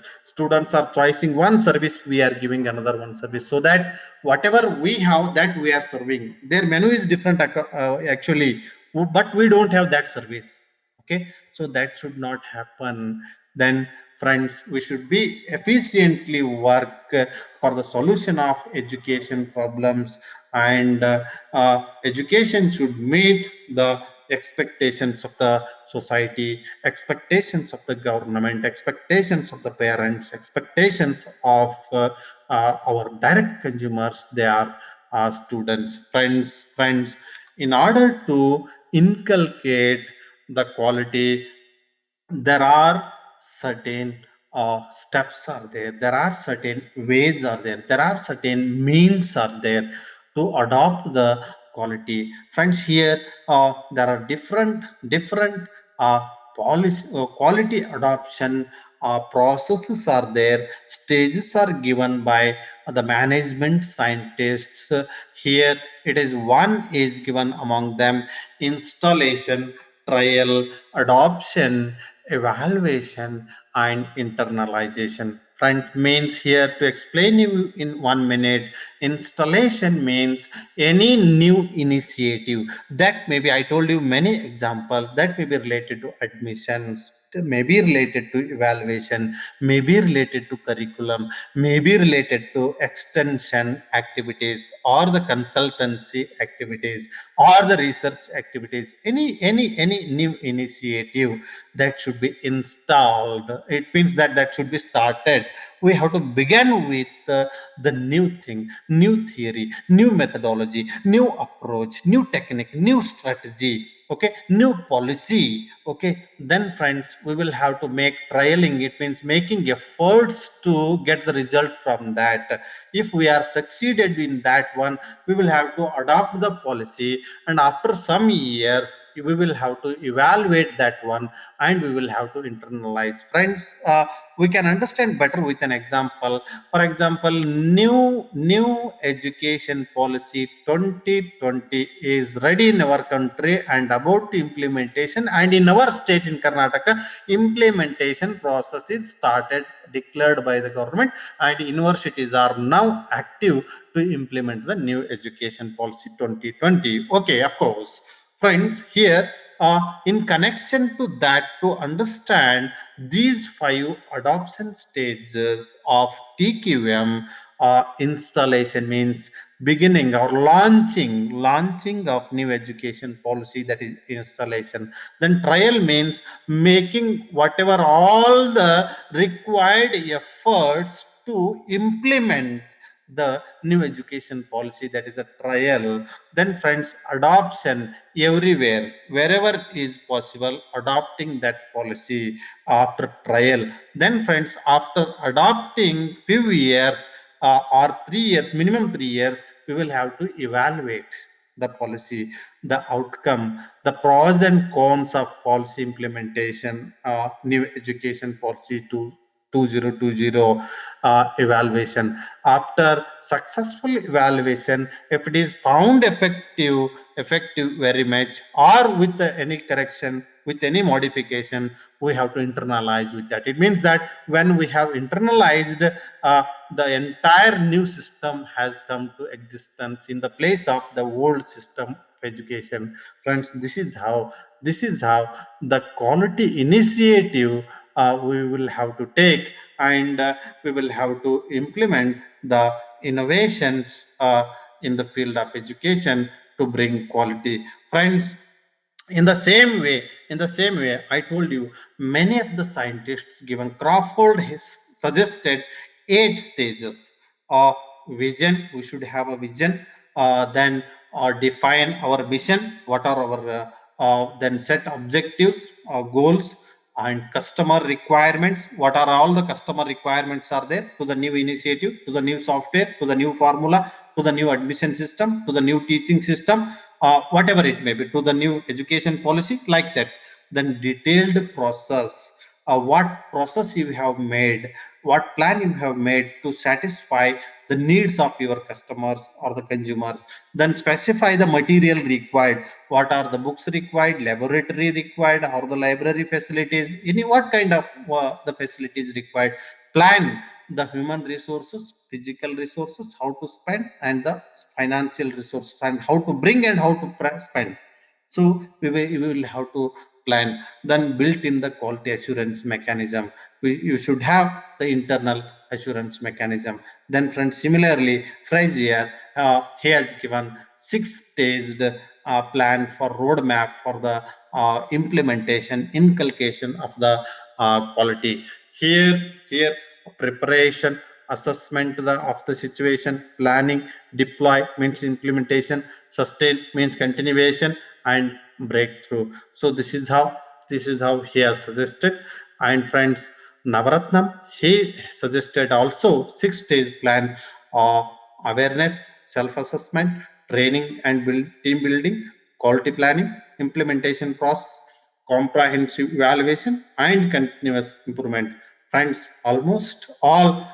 are choosing one service, we are giving another one service, so that whatever we have, that we are serving. Their menu is different actually, but we don't have that service. Okay, so that should not happen. Then friends, we should be efficiently work for the solution of education problems, and education should meet the expectations of the society, expectations of the government, expectations of the parents, expectations of our direct consumers. They are students. Friends, in order to inculcate the quality, there are certain steps are there, there are certain ways are there are certain means are there to adopt the quality. Friends, here there are different uh, policy quality adoption processes are there, stages are given by the management scientists. Here it is, one is given among them: installation, trial, adoption, evaluation, and internalization. Friend, means here, to explain you in 1 minute, installation means any new initiative. That maybe I told you many examples, that may be related to admissions, may be related to evaluation, may be related to curriculum, may be related to extension activities, or the consultancy activities, or the research activities. Any new initiative that should be installed, it means that should be started. We have to begin with the new thing, new theory, new methodology, new approach, new technique, new strategy. Okay, new policy. Okay, then friends, we will have to make trialing. It means making efforts to get the result from that. If we are succeeded in that one, we will have to adopt the policy, and after some years we will have to evaluate that one, and we will have to internalize. Friends, we can understand better with an example. For example, new education policy 2020 is ready in our country and about implementation, and in our state, in Karnataka, implementation process is started, declared by the government, and universities are now active to implement the new education policy 2020. Okay, of course. Friends, here in connection to that, to understand these 5 adoption stages of TQM, Installation means beginning or launching of new education policy, that is installation. Then trial means making whatever all the required efforts to implement the new education policy, that is a trial. Then friends, adoption, everywhere wherever is possible, adopting that policy after trial. Then friends, after adopting few years or 3 years, minimum 3 years, we will have to evaluate the policy, the outcome, the pros and cons of policy implementation, new education policy to 2020 evaluation. After successful evaluation, if it is found effective very much, or with any correction, with any modification, we have to internalize with that. It means that when we have internalized, the entire new system has come to existence in the place of the old system of education. Friends, this is how the quality initiative we will have to take, and we will have to implement the innovations in the field of education to bring quality. Friends, in the same way I told you, many of the scientists given Crawford has suggested 8 stages of vision. We should have a vision, then define our mission, what are our then set objectives or goals, and customer requirements, what are all the customer requirements are there to the new initiative, to the new software, to the new formula, to the new admission system, to the new teaching system, whatever it may be, to the new education policy, like that. Then detailed process, what process you have made, what plan you have made to satisfy the needs of your customers or the consumers. Then specify the material required, what are the books required, laboratory required, or the library facilities, any what kind of the facilities required. Plan the human resources, physical resources, how to spend, and the financial resources, and how to bring and how to spend. So we will have to plan. Then built in the quality assurance mechanism, you should have the internal assurance mechanism. Then friends, similarly, Frazier, he has given 6 staged plan for roadmap for the implementation, inculcation of the quality. Here preparation, assessment of the situation, planning, deploy means implementation, sustain means continuation, and breakthrough. So this is how he has suggested. And friends, Navaratnam, he suggested also 6 stage plan: uh, awareness, self-assessment, training and team building, quality planning, implementation process, comprehensive evaluation, and continuous improvement. Friends, almost all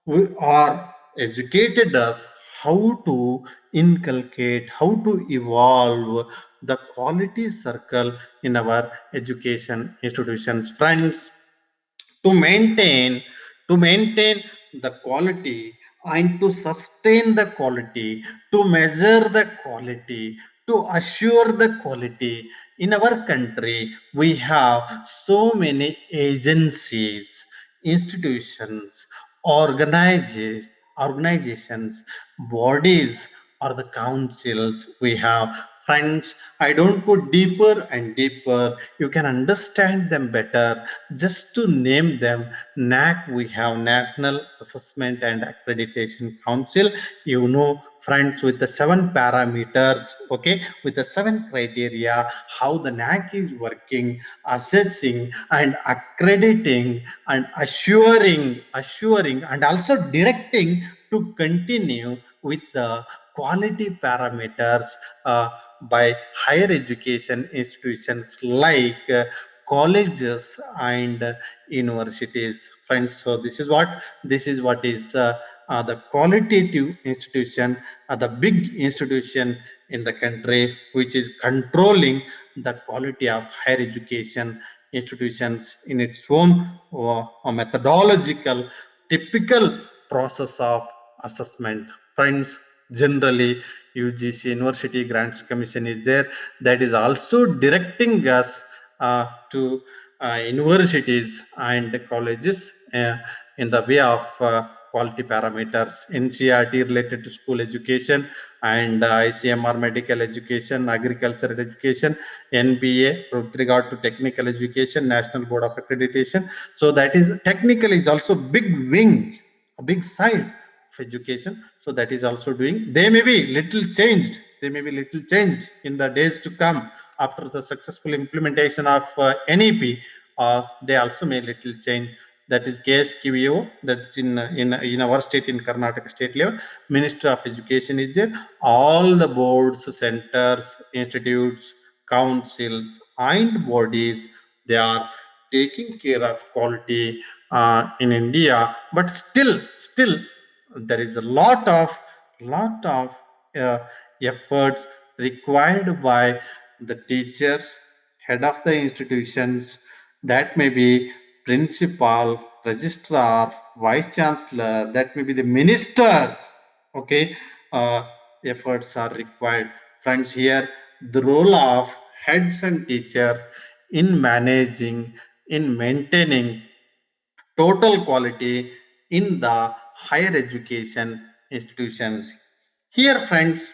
we are educated us how to inculcate, how to evolve the quality circle in our education institutions. Friends, to maintain the quality and to sustain the quality, to measure the quality, to assure the quality in our country, we have so many agencies, institutions, organizations, bodies, or the councils we have. Friends, I don't go deeper and deeper. You can understand them better. Just to name them: NAC, we have National Assessment and Accreditation Council. You know, friends, with the 7 parameters, okay, with the 7 criteria, how the NAC is working, assessing and accrediting and assuring and also directing to continue with the quality parameters by higher education institutions like colleges and universities. Friends, so this is what is the qualitative institution, the big institution in the country, which is controlling the quality of higher education institutions in its own methodological typical process of assessment. Friends, generally UGC, University Grants Commission, is there, that is also directing us to universities and colleges in the way of quality parameters, NCERT related to school education, and ICMR medical education, agricultural education, NBA with regard to technical education, National Board of Accreditation. So that is technical is also big wing, a big side of education. So that is also doing. They may be little changed. They may be little changed in the days to come after the successful implementation of NEP. They also may little change. That is KSQO. That's in our state, in Karnataka state level. Minister of Education is there. All the boards, centers, institutes, councils, and bodies, they are taking care of quality in India. But still, there is a lot of uh, efforts required by the teachers, head of the institutions, that may be principal, registrar, vice chancellor, that may be the ministers. Okay, uh, efforts are required. Friends, here the role of heads and teachers in managing, in maintaining total quality in the higher education institutions. Here, friends,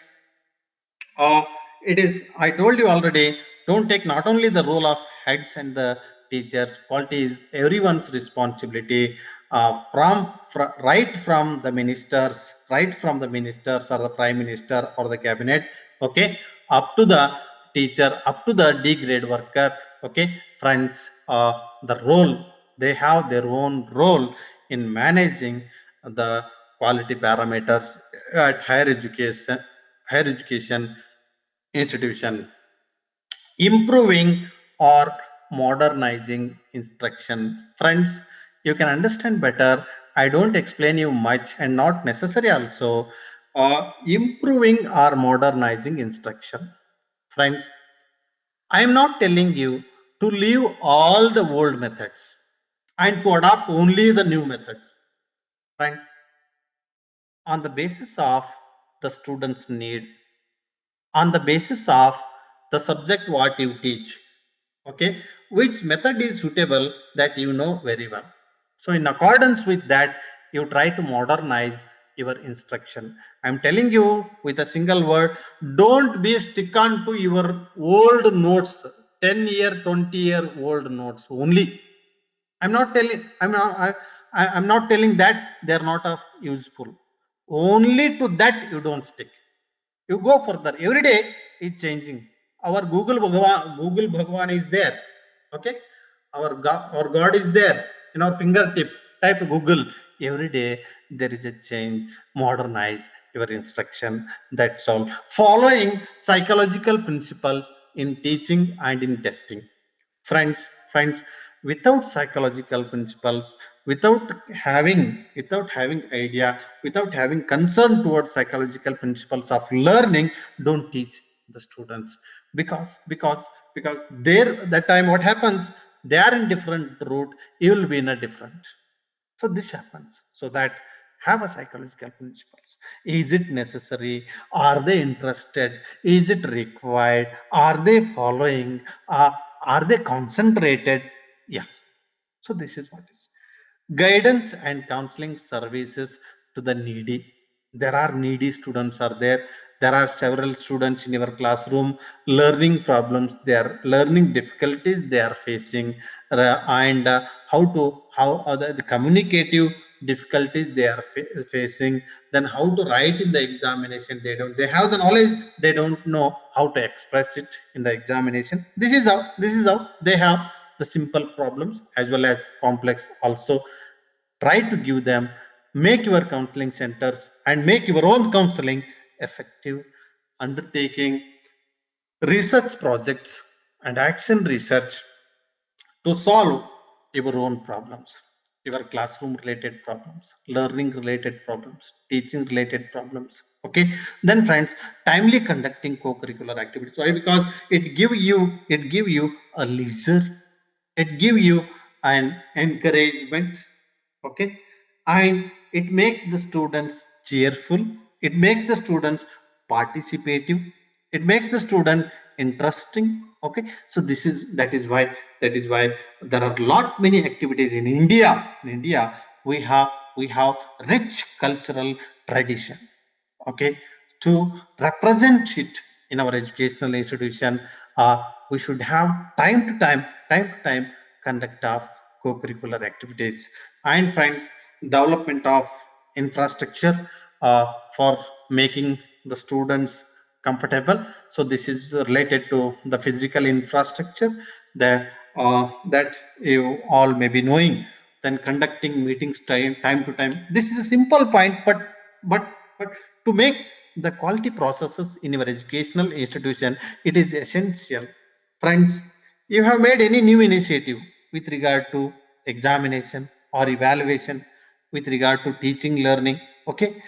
uh, it is, I told you already, don't take not only the role of heads and the teachers, quality is everyone's responsibility, right from the ministers, or the prime minister or the cabinet, okay, up to the teacher, up to the D grade worker, okay, friends, the role, they have their own role in managing the quality parameters at higher education institution, improving or modernizing instruction. Friends, you can understand better. I don't explain you much and not necessary also. Improving or modernizing instruction. Friends, I am not telling you to leave all the old methods and to adopt only the new methods. Friends, on the basis of the student's need, on the basis of the subject what you teach, okay, which method is suitable, that you know very well. So in accordance with that, you try to modernize your instruction. I'm telling you with a single word, don't be stick on to your old notes, 10-year 20-year old notes only. I'm not telling that they're not of useful. Only to that you don't stick. You go further. Every day is changing. Our Google Bhagwan is there. Okay, our God is there in our fingertip. Type Google. Every day there is a change. Modernize your instruction. That's all. Following psychological principles in teaching and in testing. Friends, without psychological principles, without having idea, without having concern towards psychological principles of learning, don't teach the students. Because there, that time what happens, they are in different route, you will be in a different. So this happens. So that, have a psychological principles. Is it necessary? Are they interested? Is it required? Are they following? Are they concentrated? Yeah. So this is what is guidance and counseling services to the needy. There are needy students are there are several students in your classroom, learning problems, they are learning difficulties they are facing, and how other the communicative difficulties they are facing, then how to write in the examination, they have the knowledge, they don't know how to express it in the examination. This is how they have the simple problems as well as complex also. Try to give them, make your counseling centers and make your own counseling effective, undertaking research projects and action research to solve your own problems, your classroom related problems, learning related problems, teaching related problems. Okay, then friends, timely conducting co-curricular activities. Why? Because it give you a leisure, it give you an encouragement. Okay, and it makes the students cheerful, it makes the students participative, it makes the student interesting. Okay, so that is why there are lot many activities in India. We have we have rich cultural tradition. Okay, to represent it in our educational institution, we should have time to time conduct of co-curricular activities. And friends, development of infrastructure for making the students comfortable. So this is related to the physical infrastructure that you all may be knowing. Then conducting meetings time to time. This is a simple point, but to make the quality processes in your educational institution, it is essential. Friends, you have made any new initiative with regard to examination or evaluation, with regard to teaching learning, okay?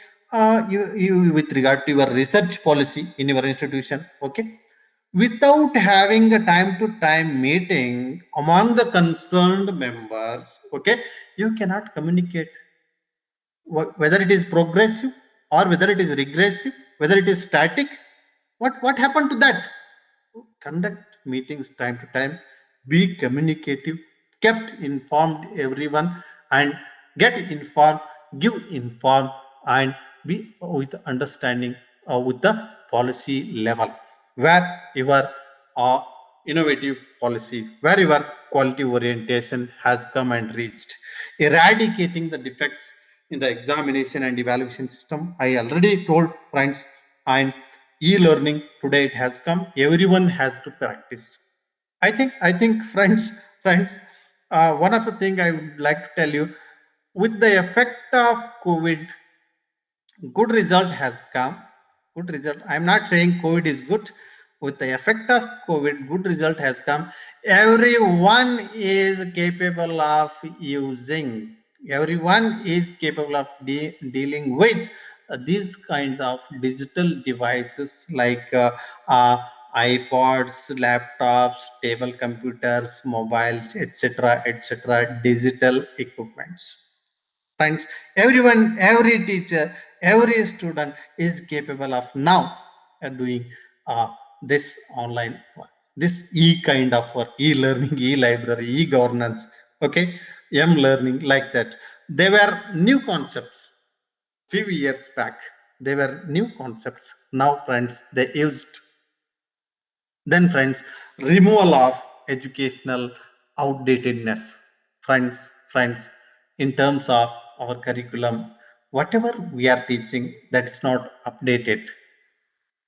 You with regard to your research policy in your institution, okay? Without having a time to time meeting among the concerned members, okay, you cannot communicate whether it is progressive or whether it is regressive, whether it is static. What happened to that? Conduct meetings time to time, be communicative, kept informed everyone, and get informed, give informed, and be with understanding with the policy level where your uh, innovative policy, where your quality orientation has come and reached. Eradicating the defects in the examination and evaluation system, I already told, friends. And e-learning today, it has come, everyone has to practice. I think friends, one of the thing I would like to tell you, with the effect of COVID, good result has come. Good result, I'm not saying COVID is good. With the effect of COVID, good result has come. Everyone is capable of using, everyone is capable of dealing with these kind of digital devices like uh, iPods, laptops, table computers, mobiles, etc., etc., digital equipments. Friends, everyone, every teacher, every student is capable of now doing this online work, this kind of work, e-learning, e-library, e-governance, okay, m-learning, like that. They were new concepts few years back. They were new concepts. Now, friends, they used. Then, friends, removal of educational outdatedness. Friends, in terms of our curriculum, whatever we are teaching that is not updated,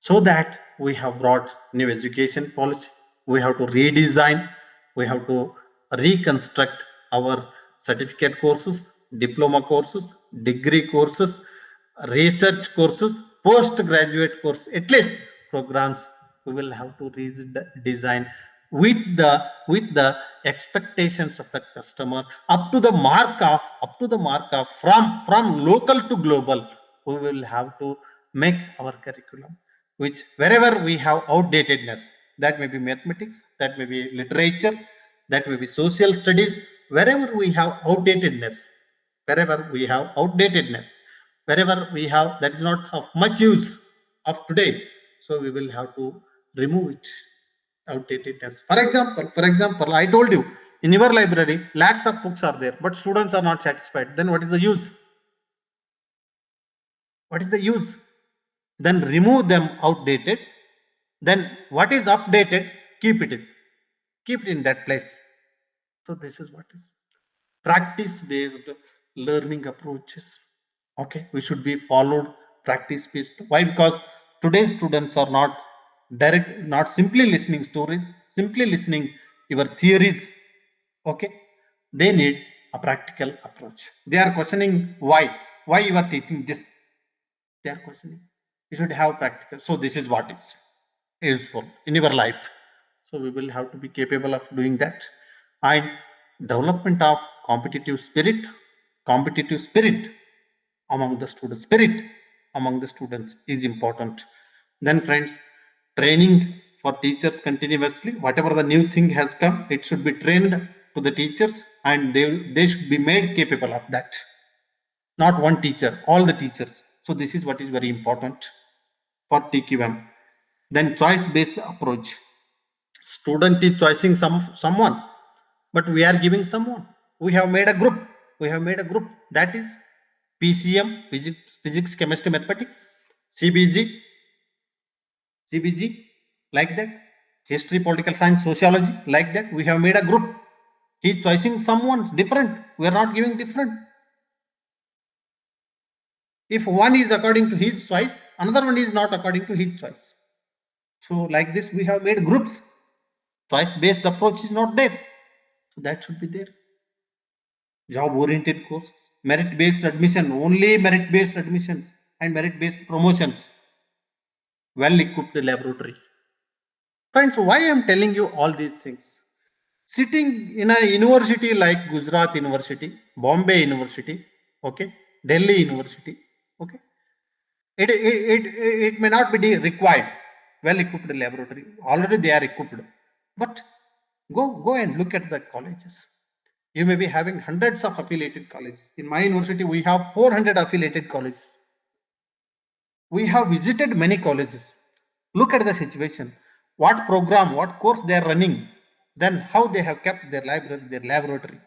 so that we have brought new education policy, we have to redesign, we have to reconstruct our certificate courses, diploma courses, degree courses, research courses, postgraduate course, at least programs we will have to redesign with the expectations of the customer, up to the mark of from local to global. We will have to make our curriculum, which wherever we have outdatedness, that may be mathematics, that may be literature, that may be social studies, wherever we have outdatedness, wherever we have outdatedness, wherever we have that is not of much use of today, so we will have to remove it, outdatedness. For example, I told you, in your library lakhs of books are there, but students are not satisfied. Then what is the use? What is the use? Then remove them outdated. Then what is updated, keep it in that place. So this is what is practice based learning approaches. Okay, we should be followed practice based. Why? Because today's students are not simply listening stories, simply listening your theories. Okay, they need a practical approach. They are questioning why you are teaching this. They are questioning. You should have practical. So this is what is useful in your life. So we will have to be capable of doing that. And development of competitive spirit among the students, is important. Then, friends, training for teachers continuously. Whatever the new thing has come, it should be trained to the teachers, and they should be made capable of that. Not one teacher, all the teachers. So this is what is very important for TQM. Then choice based approach. Student is choosing someone, but we are giving someone. We have made a group. That is. PCM, physics, chemistry, mathematics, CBG, like that, history, political science, sociology, like that. We have made a group. He's choosing someone different. We are not giving different. If one is according to his choice, another one is not according to his choice. So like this, we have made groups. Choice-based approach is not there. So that should be there. Job-oriented courses, merit-based admission, only merit-based admissions and merit-based promotions. Well-equipped laboratory. Friends, why I am telling you all these things? Sitting in a university like Gujarat University, Bombay University, okay, Delhi University, okay, it may not be required well-equipped laboratory. Already they are equipped, but go and look at the colleges. You may be having hundreds of affiliated colleges. In my university, we have 400 affiliated colleges. We have visited many colleges. Look at the situation. What program, what course they are running, then how they have kept their library, their laboratory.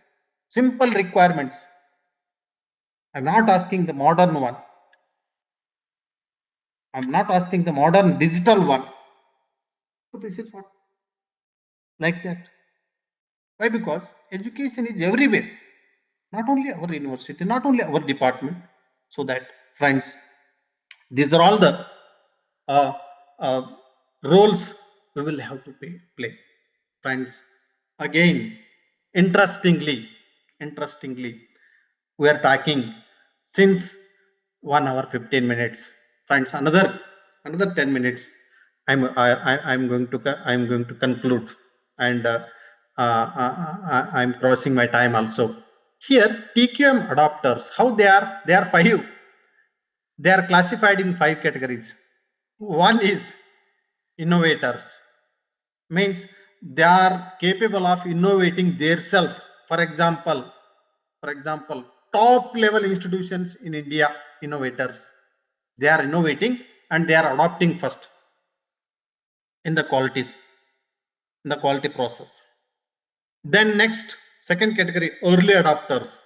Simple requirements. I'm not asking the modern one. I'm not asking the modern digital one. So this is what, like that. Why? Because education is everywhere. Not only our university, not only our department. So that, friends, these are all the uh, uh, roles we will have to play. Friends, again, interestingly, we are talking since 1 hour 15 minutes. Friends, another 10 minutes. I'm going to conclude, and I'm crossing my time also. Here, TQM adopters, how they are? They are five. They are classified in 5 categories. One is innovators, means they are capable of innovating themselves. For example, top level institutions in India, innovators, they are innovating and they are adopting first in the quality process. Then next, second category, early adopters.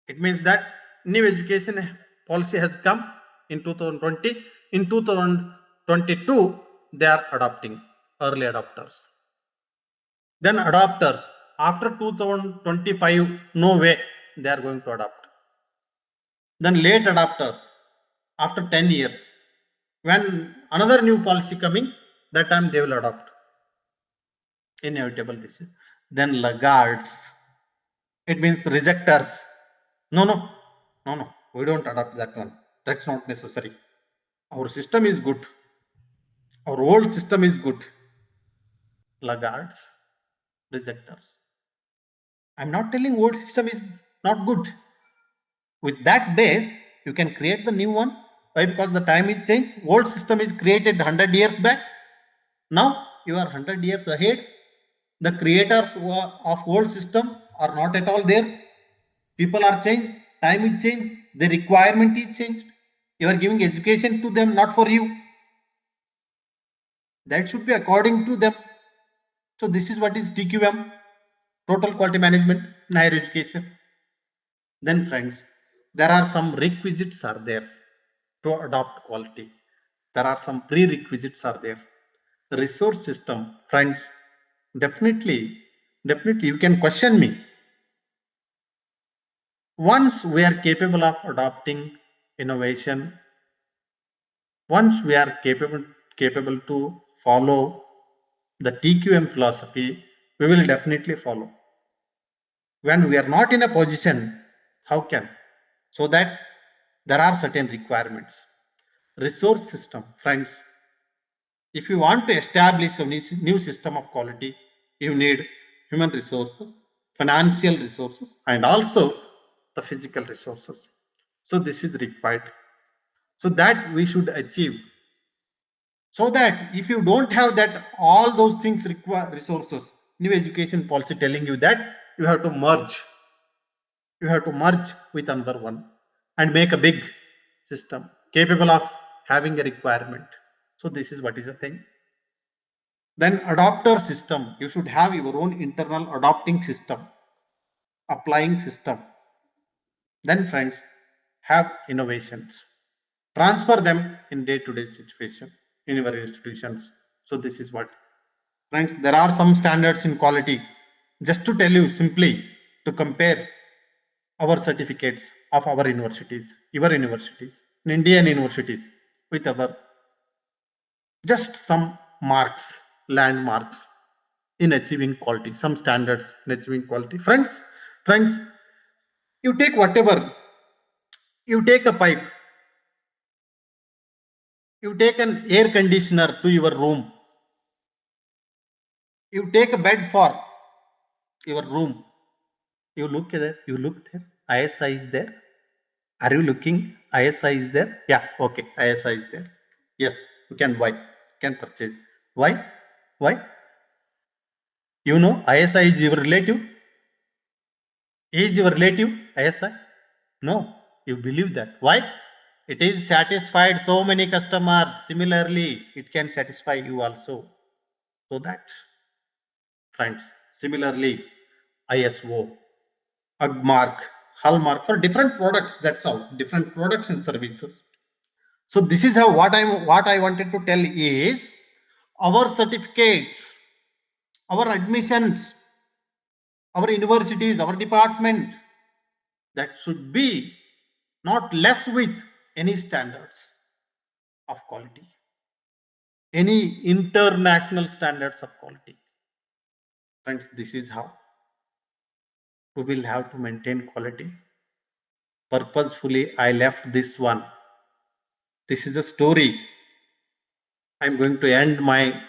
It means that new education policy has come in 2020. In 2022, they are adopting, early adopters. Then adopters, after 2025, no way they are going to adopt. Then late adopters, after 10 years, when another new policy coming, that time they will adopt. Inevitable this is. Then laggards, it means rejectors. No, we don't adopt that one. That's not necessary. Our system is good. Our old system is good. Laggards, rejectors. I'm not telling old system is not good. With that base, you can create the new one. Why? Because the time is changed. Old system is created 100 years back. Now you are 100 years ahead. The creators of old system are not at all there. People are changed. Time is changed. The requirement is changed. You are giving education to them, not for you. That should be according to them. So this is what is TQM, total quality management in higher education. Then friends, there are some requisites are there to adopt quality. There are some prerequisites are there. The resource system, friends, definitely you can question me. Once we are capable of adopting innovation, once we are capable to follow the TQM philosophy, we will definitely follow. When we are not in a position, how can? So that there are certain requirements. Resource system, friends, if you want to establish a new system of quality, you need human resources, financial resources, and also the physical resources. So this is required. So that we should achieve. So that if you don't have that, all those things require resources. New education policy telling you that you have to merge. You have to merge with another one and make a big system capable of having a requirement. So this is what is the thing. Then adopter system, you should have your own internal adopting system. applying system. Then friends, have innovations. Transfer them in day-to-day situation in your institutions. So this is what. Friends, there are some standards in quality. Just to tell you simply, to compare our certificates of our universities, your universities, Indian universities with other, just some marks, landmarks in achieving quality, some standards in achieving quality. Friends, you take whatever, you take a pipe, you take an air conditioner to your room, you take a bed for your room, you look there, ISI is there. Are you looking? ISI is there? Yeah, okay, ISI is there. Yes, you can buy, you can purchase. Why? Why? You know, ISI is your relative. Is your relative ISI? No, you believe that. Why? It is satisfied so many customers. Similarly, it can satisfy you also. So that, friends, similarly, ISO, UGMark, Hallmark for different products. That's all. Different products and services. So this is how what I wanted to tell is our certificates, our admissions, our universities, our department, that should be not less with any standards of quality, any international standards of quality. Friends, this is how we will have to maintain quality. Purposefully, I left this one. This is a story. I'm going to end my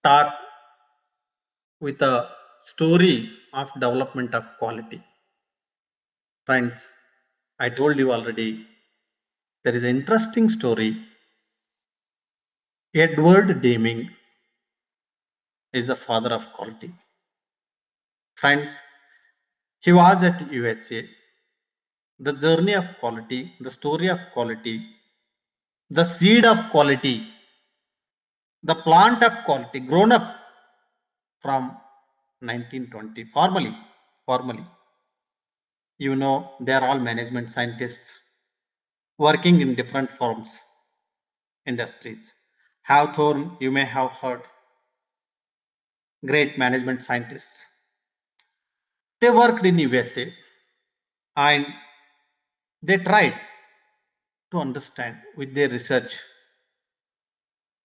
talk with a story of development of quality. Friends, I told you already, there is an interesting story. Edward Deming is the father of quality. Friends, he was at USA. The journey of quality, the story of quality, the seed of quality, the plant of quality grown up from 1920. Formally, you know, they are all management scientists working in different firms, industries. Hawthorne, you may have heard, great management scientists. They worked in USA and they tried to understand with their research.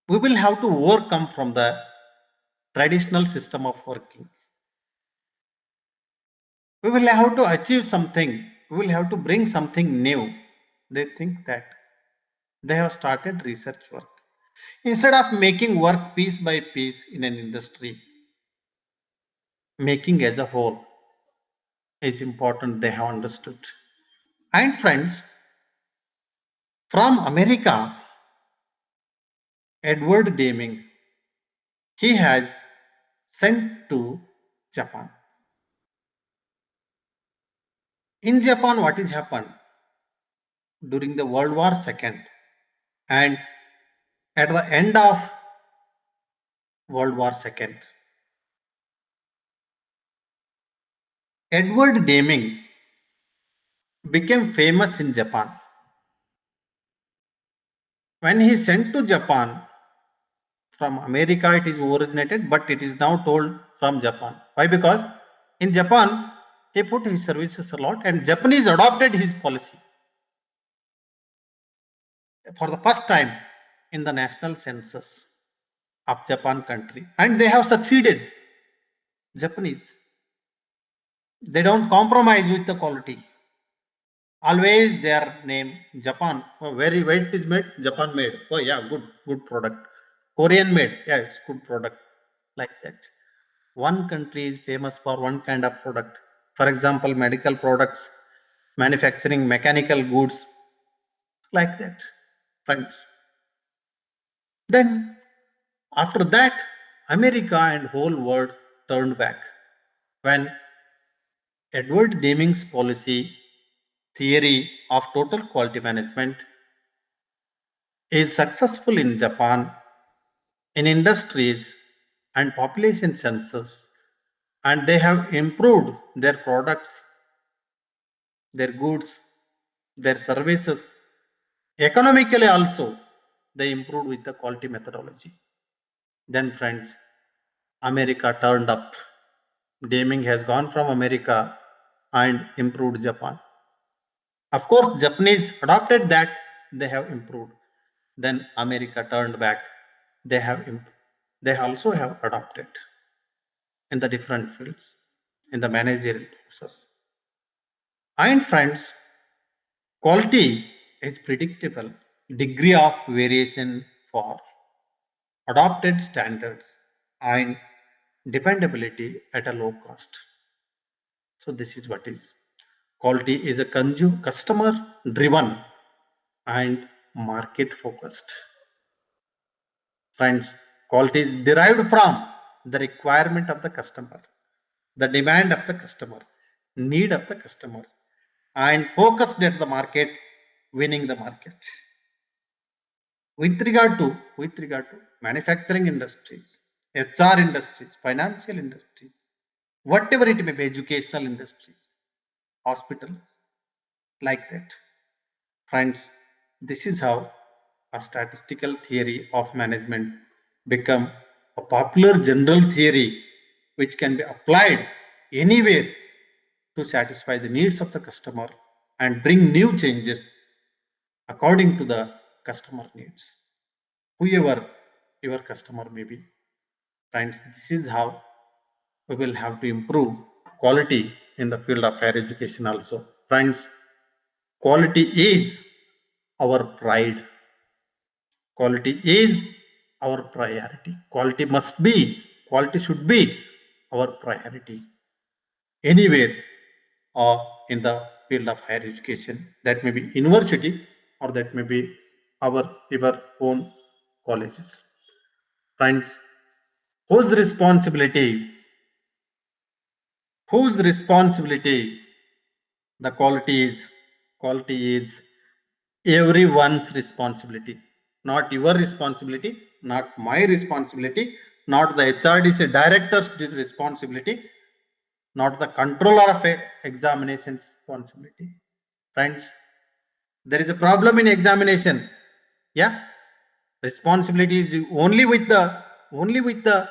We will have to overcome from the traditional system of working. We will have to achieve something. We will have to bring something new. They think that they have started research work. Instead of making work piece by piece in an industry, making as a whole is important, they have understood. And friends, from America, Edward Deming, he has sent to Japan. In Japan, what is happened during the World War II and at the end of World War II, Edward Deming became famous in Japan. When he sent to Japan, from America it is originated, but it is now told from Japan. Why? Because in Japan, he put his services a lot and Japanese adopted his policy for the first time in the national census of Japan country. And they have succeeded. Japanese. They don't compromise with the quality. Always their name Japan. Oh, very where it is made? Japan made. Oh yeah, good product. Korean made. Yeah, it's good product. Like that. One country is famous for one kind of product. For example, medical products, manufacturing mechanical goods, like that. Friends. Then after that, America and whole world turned back when Edward Deming's policy theory of total quality management is successful in Japan in industries and population census. and they have improved their products, their goods, their services. Economically also, they improved with the quality methodology. Then friends, America turned up. Deming has gone from America and improved Japan. Of course, Japanese adopted that, they have improved. Then America turned back. They have they also have adopted in the different fields, in the managerial process. And friends, quality is predictable. Degree of variation for adopted standards and dependability at a low cost. So this is what is quality is a customer driven and market focused. Friends, quality is derived from the requirement of the customer, the demand of the customer, need of the customer, and focused at the market, winning the market. With regard to manufacturing industries, HR industries, financial industries, whatever it may be, educational industries, hospitals, like that. Friends, this is how a statistical theory of management become a popular general theory which can be applied anywhere to satisfy the needs of the customer and bring new changes according to the customer needs. Whoever your customer may be. Friends, this is how we will have to improve quality in the field of higher education also. Friends, quality is our pride. Quality is our priority. Quality should be our priority anywhere or in the field of higher education. That may be university or that may be our own colleges. Friends, whose responsibility, whose responsibility the quality is everyone's responsibility, not your responsibility, not my responsibility, not the HRDC director's responsibility, not the controller of examinations responsibility. Friends, there is a problem in examination. Yeah, responsibility is only with the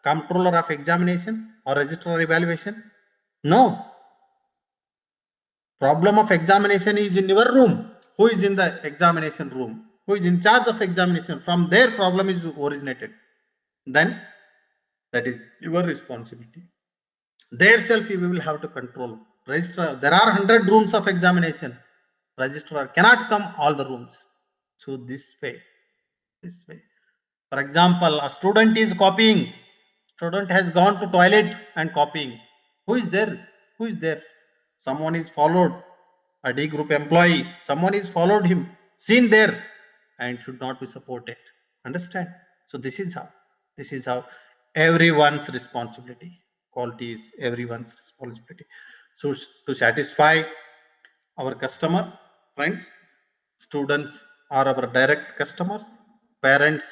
controller of examination or registrar evaluation. No, problem of examination is in your room. Who is in the examination room? Who is in charge of examination? From there problem is originated. Then that is your responsibility. There self you will have to control. Registrar, there are 100 rooms of examination. Registrar cannot come all the rooms. So this way. For example, a student is copying. Student has gone to toilet and copying. Who is there? Who is there? Someone is followed. A D group employee. Someone is followed him. Seen there and should not be supported. Understand? So this is how. This is how everyone's responsibility. Quality is everyone's responsibility. So to satisfy our customer, friends, students are our direct customers, parents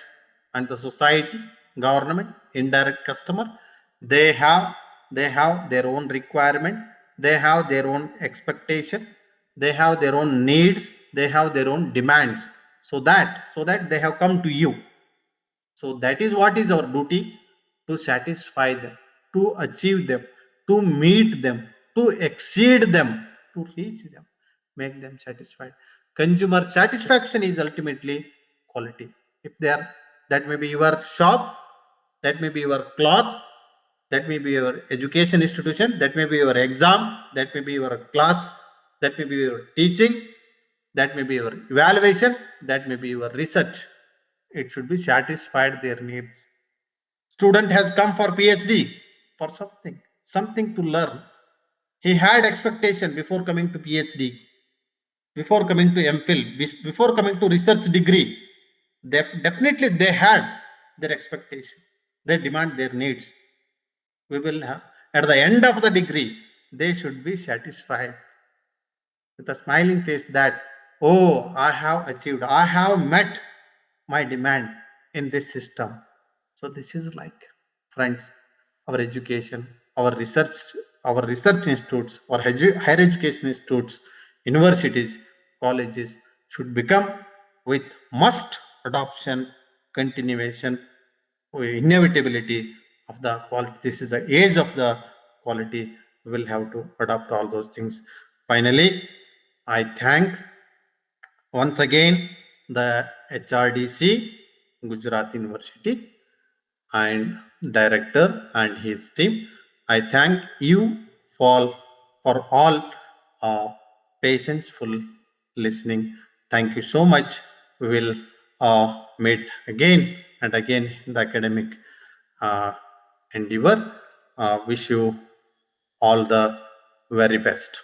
and the society, government, indirect customer. They have they have their own requirement, they have their own expectation, they have their own needs, they have their own demands. So that they have come to you. So that is what is our duty, to satisfy them, to achieve them, to meet them, to exceed them, to reach them, make them satisfied. Consumer satisfaction is ultimately quality. If they are, that may be your shop, that may be your cloth, that may be your education institution, that may be your exam, that may be your class, that may be your teaching, that may be your evaluation, that may be your research. It should be satisfied their needs. Student has come for PhD for something to learn. He had expectation before coming to PhD, before coming to MPhil, before coming to research degree. Definitely they had their expectation. They demand their needs. We will have, at the end of the degree, they should be satisfied with a smiling face that, oh, I have achieved, I have met my demand in this system. So this is like, friends, our education, our research institutes or higher education institutes, universities, colleges should become with must adoption, continuation, inevitability of the quality. This is the age of the quality. We will have to adopt all those things. Finally, I thank once again the HRDC, Gujarat University, and director and his team. I thank you for all patientful listening. Thank you so much. We will meet again and again in the academic uh, endeavor. Wish you all the very best.